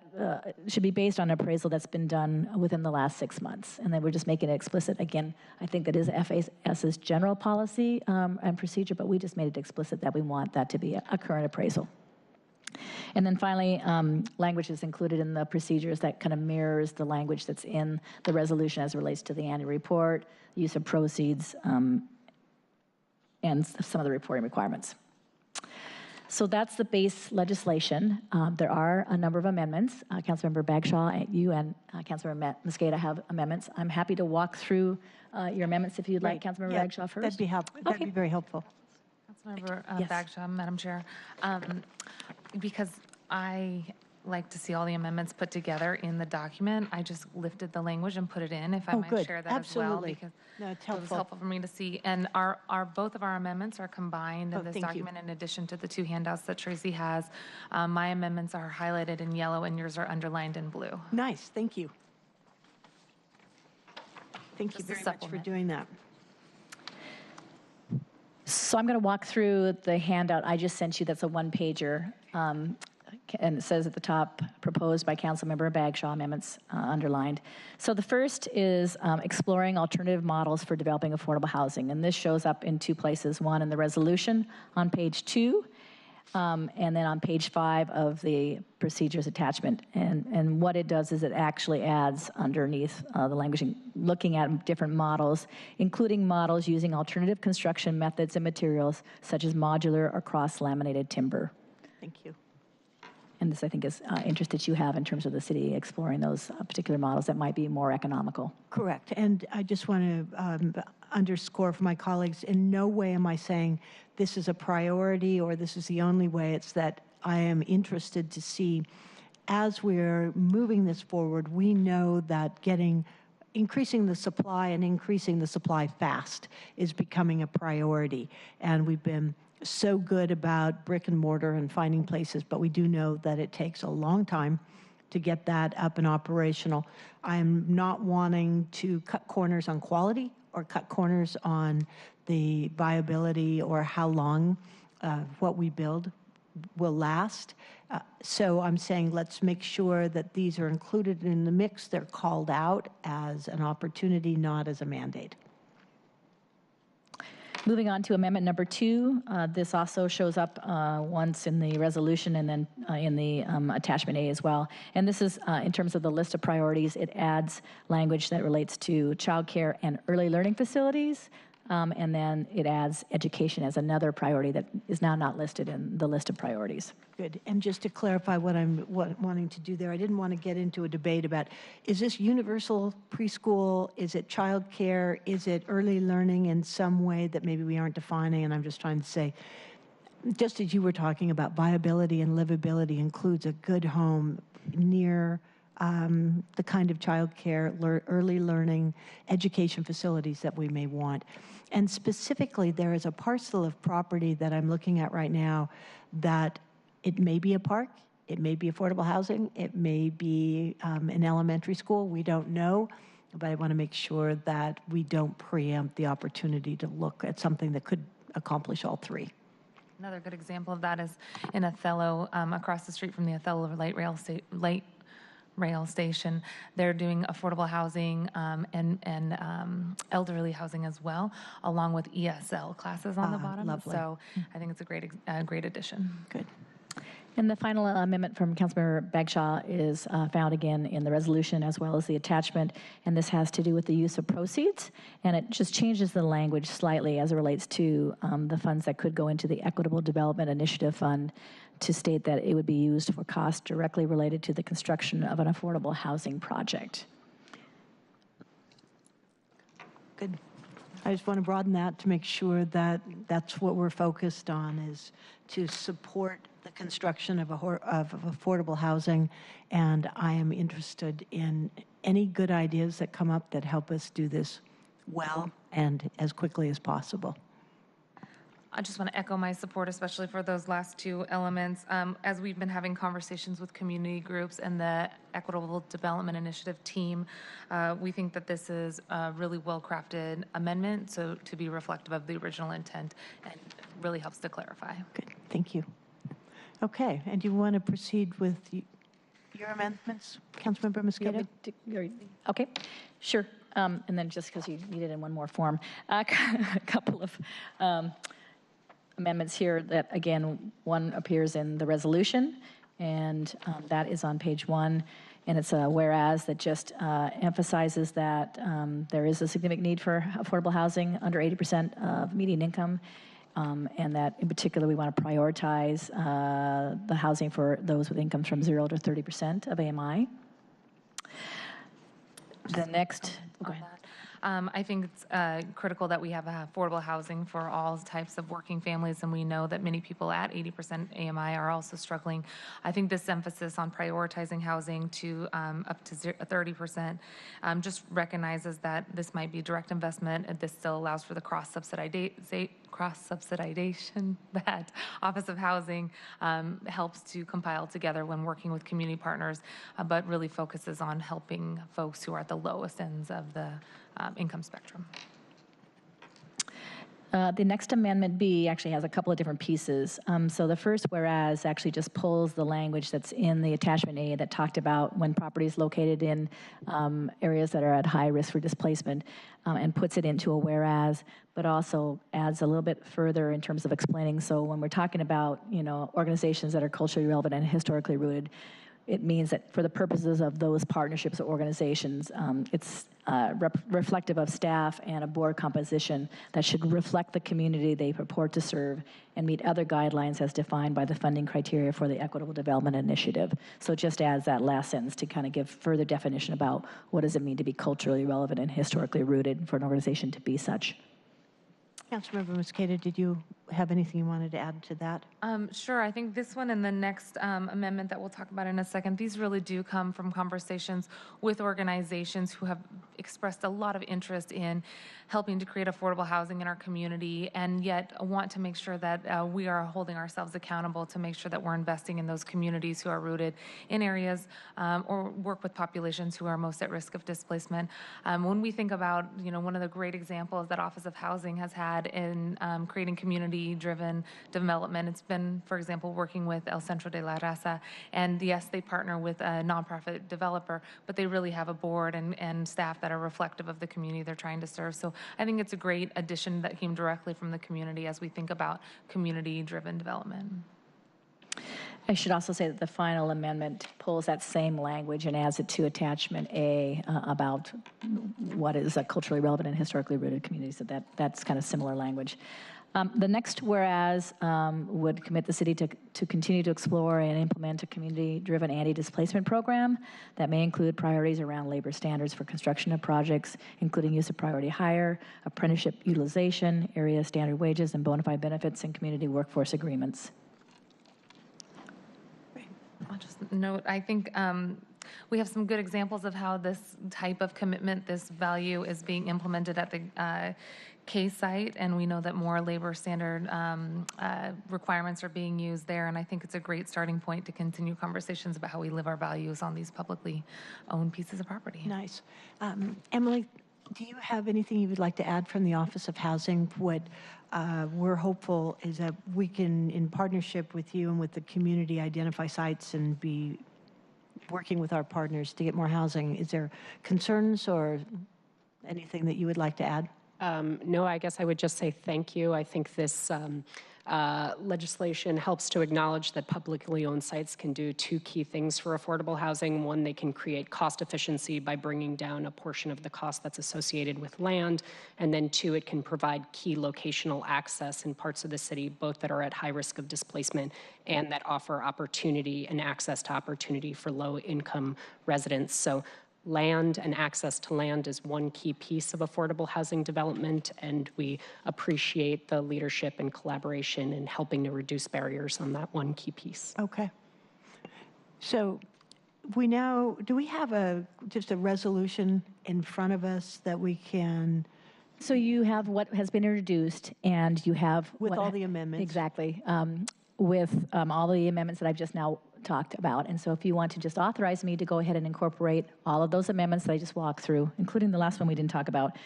should be based on appraisal that's been done within the last 6 months, and then we're just making it explicit. Again, I think that is FAS's general policy and procedure, but we just made it explicit that we want that to be a current appraisal. And then finally, language is included in the procedures that kind of mirrors the language that's in the resolution as it relates to the annual report, use of proceeds, and some of the reporting requirements. So that's the base legislation. There are a number of amendments. Councilmember Bagshaw, you and Councilmember Mosqueda have amendments. I'm happy to walk through your amendments if you'd like, Councilmember Bagshaw first. That'd be helpful. That'd be very helpful. Councilmember Bagshaw, Madam Chair. Because I like to see all the amendments put together in the document, I just lifted the language and put it in, if I might share that as well, because it was helpful for me to see. And both of our amendments are combined in this document in addition to the two handouts that Tracy has. My amendments are highlighted in yellow and yours are underlined in blue. Nice, thank you. Thank you very much for doing that. So I'm going to walk through the handout I just sent you. That's a one-pager. And it says at the top, proposed by Councilmember Bagshaw, amendments underlined. So the first is exploring alternative models for developing affordable housing. And this shows up in two places, one in the resolution on page 2, and then on page 5 of the procedures attachment. And what it does is it actually adds underneath the language, looking at different models, including models using alternative construction methods and materials, such as modular or cross-laminated timber. Thank you. And this, I think, is interest that you have in terms of the city exploring those particular models that might be more economical. Correct. And I just want to underscore for my colleagues, in no way am I saying this is a priority or this is the only way. It's that I am interested to see, as we're moving this forward, we know that increasing the supply and increasing the supply fast is becoming a priority. And we've been so good about brick and mortar and finding places, but we do know that it takes a long time to get that up and operational. I'm not wanting to cut corners on quality or cut corners on the viability or how long what we build will last. So I'm saying let's make sure that these are included in the mix. They're called out as an opportunity, not as a mandate. Moving on to amendment number 2, this also shows up once in the resolution and then in the attachment A as well. And this is in terms of the list of priorities. It adds language that relates to childcare and early learning facilities. And then it adds education as another priority that is now not listed in the list of priorities. Good. And just to clarify what I'm wanting to do there, I didn't want to get into a debate about, is this universal preschool? Is it childcare? Is it early learning in some way that maybe we aren't defining? And I'm just trying to say, just as you were talking about, viability and livability includes a good home near the kind of childcare, early learning, education facilities that we may want. And specifically, there is a parcel of property that I'm looking at right now that it may be a park, it may be affordable housing, it may be an elementary school, we don't know, but I want to make sure that we don't preempt the opportunity to look at something that could accomplish all three. Another good example of that is in Othello, across the street from the Othello light rail station. They're doing affordable housing and elderly housing as well, along with ESL classes on the bottom. Lovely. So I think it's a great addition. Good. And the final amendment from Councilmember Bagshaw is found again in the resolution as well as the attachment, and this has to do with the use of proceeds, and it just changes the language slightly as it relates to the funds that could go into the Equitable Development Initiative Fund to state that it would be used for costs directly related to the construction of an affordable housing project. Good. I just want to broaden that to make sure that that's what we're focused on, is to support the construction of affordable housing. And I am interested in any good ideas that come up that help us do this well and as quickly as possible. I just want to echo my support, especially for those last two elements. As we've been having conversations with community groups and the Equitable Development Initiative team, we think that this is a really well-crafted amendment, so to be reflective of the original intent, and really helps to clarify. Good, thank you. Okay, and do you want to proceed with your amendments, Councilmember Mosqueda? Okay, sure. And then just because you need it in one more form, a couple of amendments here that, again, one appears in the resolution, and that is on page 1, and it's a whereas that just emphasizes that there is a significant need for affordable housing under 80% of median income, and that in particular we want to prioritize the housing for those with incomes from 0 to 30% of AMI. The next, go ahead. I think it's critical that we have affordable housing for all types of working families, and we know that many people at 80% AMI are also struggling. I think this emphasis on prioritizing housing to up to 30% just recognizes that this might be direct investment, and this still allows for the cross-subsidization that Office of Housing helps to compile together when working with community partners, but really focuses on helping folks who are at the lowest ends of the income spectrum. The next amendment B actually has a couple of different pieces. So the first whereas actually just pulls the language that's in the attachment A that talked about when properties located in areas that are at high risk for displacement, and puts it into a whereas, but also adds a little bit further in terms of explaining. So when we're talking about, organizations that are culturally relevant and historically rooted, it means that for the purposes of those partnerships or organizations, it's reflective of staff and a board composition that should reflect the community they purport to serve and meet other guidelines as defined by the funding criteria for the Equitable Development Initiative. So it just adds that last sentence to kind of give further definition about what does it mean to be culturally relevant and historically rooted for an organization to be such. Councilmember Mosqueda, did you have anything you wanted to add to that? Sure. I think this one and the next amendment that we'll talk about in a second, these really do come from conversations with organizations who have expressed a lot of interest in helping to create affordable housing in our community, and yet want to make sure that we are holding ourselves accountable to make sure that we're investing in those communities who are rooted in areas or work with populations who are most at risk of displacement. When we think about, one of the great examples that Office of Housing has had in creating community-driven development, it's been, for example, working with El Centro de la Raza, and yes, they partner with a nonprofit developer, but they really have a board and staff that are reflective of the community they're trying to serve. So I think it's a great addition that came directly from the community as we think about community-driven development. I should also say that the final amendment pulls that same language and adds it to attachment A about what is a culturally relevant and historically rooted community. So that's kind of similar language. The next whereas would commit the city to continue to explore and implement a community-driven anti-displacement program that may include priorities around labor standards for construction of projects, including use of priority hire, apprenticeship utilization, area standard wages, and bona fide benefits and community workforce agreements. I'll just note, I think we have some good examples of how this type of commitment, this value is being implemented at the K site, and we know that more labor standard requirements are being used there, and I think it's a great starting point to continue conversations about how we live our values on these publicly owned pieces of property. Nice. Emily, do you have anything you would like to add from the Office of Housing? What we're hopeful is that we can, in partnership with you and with the community, identify sites and be working with our partners to get more housing. Is there concerns or anything that you would like to add? No, I guess I would just say thank you. I think this legislation helps to acknowledge that publicly owned sites can do two key things for affordable housing. One, they can create cost efficiency by bringing down a portion of the cost that's associated with land. And then two, it can provide key locational access in parts of the city, both that are at high risk of displacement and that offer opportunity and access to opportunity for low-income residents. So land and access to land is one key piece of affordable housing development, and we appreciate the leadership and collaboration in helping to reduce barriers on that one key piece. Okay. So do we have just a resolution in front of us that we can? So you have what has been introduced, and you have With all the amendments. Exactly. With all the amendments that I've just now talked about. And so if you want to just authorize me to go ahead and incorporate all of those amendments that I just walked through, including the last one we didn't talk about,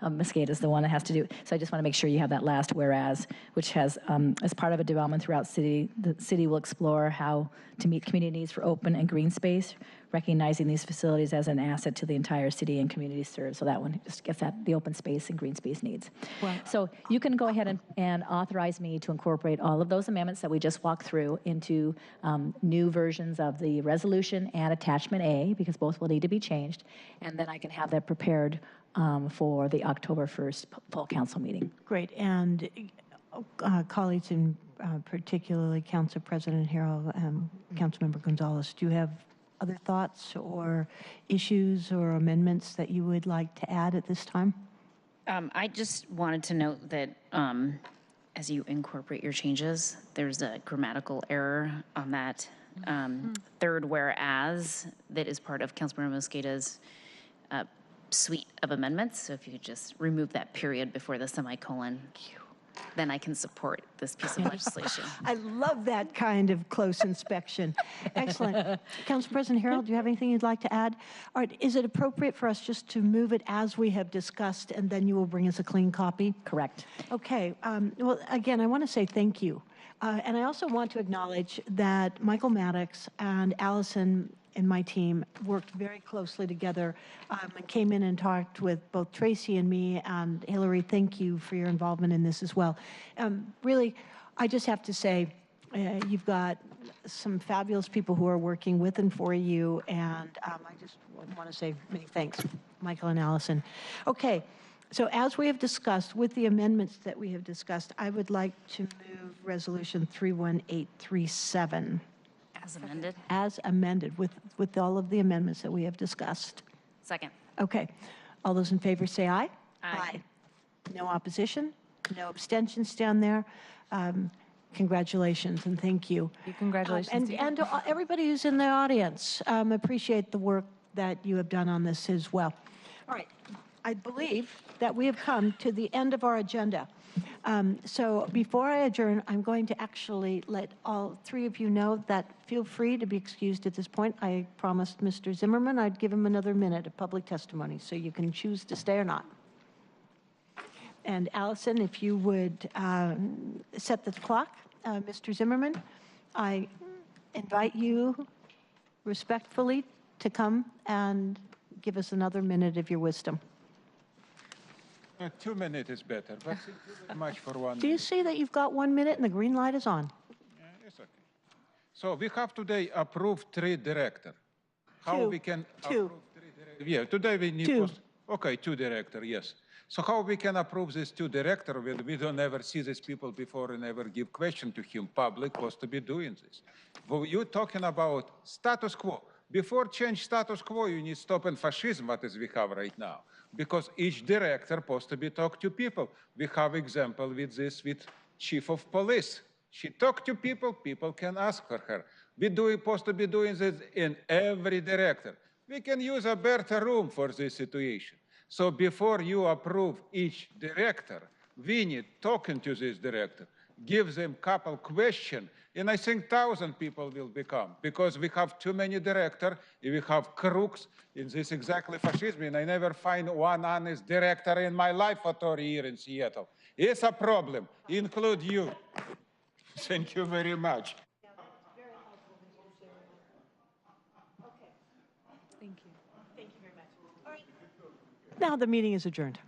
Muscate is the one that has to do. So I just want to make sure you have that last whereas, which has, as part of a development throughout the city will explore how to meet community needs for open and green space, recognizing these facilities as an asset to the entire city and community served. So that one just gets at the open space and green space needs. Well, so you can go ahead and authorize me to incorporate all of those amendments that we just walked through into new versions of the resolution and attachment A, because both will need to be changed. And then I can have that prepared for the October 1st full council meeting. Great. And colleagues, and particularly Council President Harrell, Councilmember Gonzalez, do you have other thoughts or issues or amendments that you would like to add at this time? I just wanted to note that as you incorporate your changes, there's a grammatical error on that third whereas that is part of Councilmember Mosqueda's suite of amendments. So if you could just remove that period before the semicolon, then I can support this piece of legislation. I love that kind of close inspection. Excellent. Council President Harrell, do you have anything you'd like to add? All right, is it appropriate for us just to move it as we have discussed, and then you will bring us a clean copy? Correct. Okay. Well, again, I want to say thank you. And I also want to acknowledge that Michael Maddox and Allison and my team worked very closely together and came in and talked with both Tracy and me. And Hillary, thank you for your involvement in this as well. Really, I just have to say, you've got some fabulous people who are working with and for you. And I just want to say many thanks, Michael and Allison. Okay. So as we have discussed, with the amendments that we have discussed, I would like to move Resolution 31837. As amended? As amended, with all of the amendments that we have discussed. Second. Okay. All those in favor say aye. Aye. No opposition, no abstentions down there. Congratulations and thank you. Congratulations. And to everybody who's in the audience, appreciate the work that you have done on this as well. All right. I believe that we have come to the end of our agenda. So before I adjourn, I'm going to actually let all three of you know that feel free to be excused at this point. I promised Mr. Zimmerman I'd give him another minute of public testimony, so you can choose to stay or not. And Allison, if you would set the clock. Mr. Zimmerman, I invite you respectfully to come and give us another minute of your wisdom. 2 minutes is better, but thank you very much for 1 minute. Do you see that you've got 1 minute and the green light is on? Yeah, it's okay. So we have today approved 3 directors. How we can approve 3 directors? Yeah, today we need 2. Okay, 2 directors, yes. So how we can approve these 2 directors when we don't ever see these people before and never give question to him? Public supposed to be doing this. Well, you're talking about status quo. Before change status quo, you need stopping fascism, what is we have right now. Because each director supposed to be talk to people. We have example with this with chief of police. She talk to people, people can ask for her. We supposed to be doing this in every director. We can use a better room for this situation. So before you approve each director, we need talking to this director, give them couple questions, and I think 1,000 people will become, because we have too many directors, we have crooks, in this exactly fascism, and I never find one honest director in my life for 30 years in Seattle. It's a problem, include you. Thank you very much. Okay. Now the meeting is adjourned.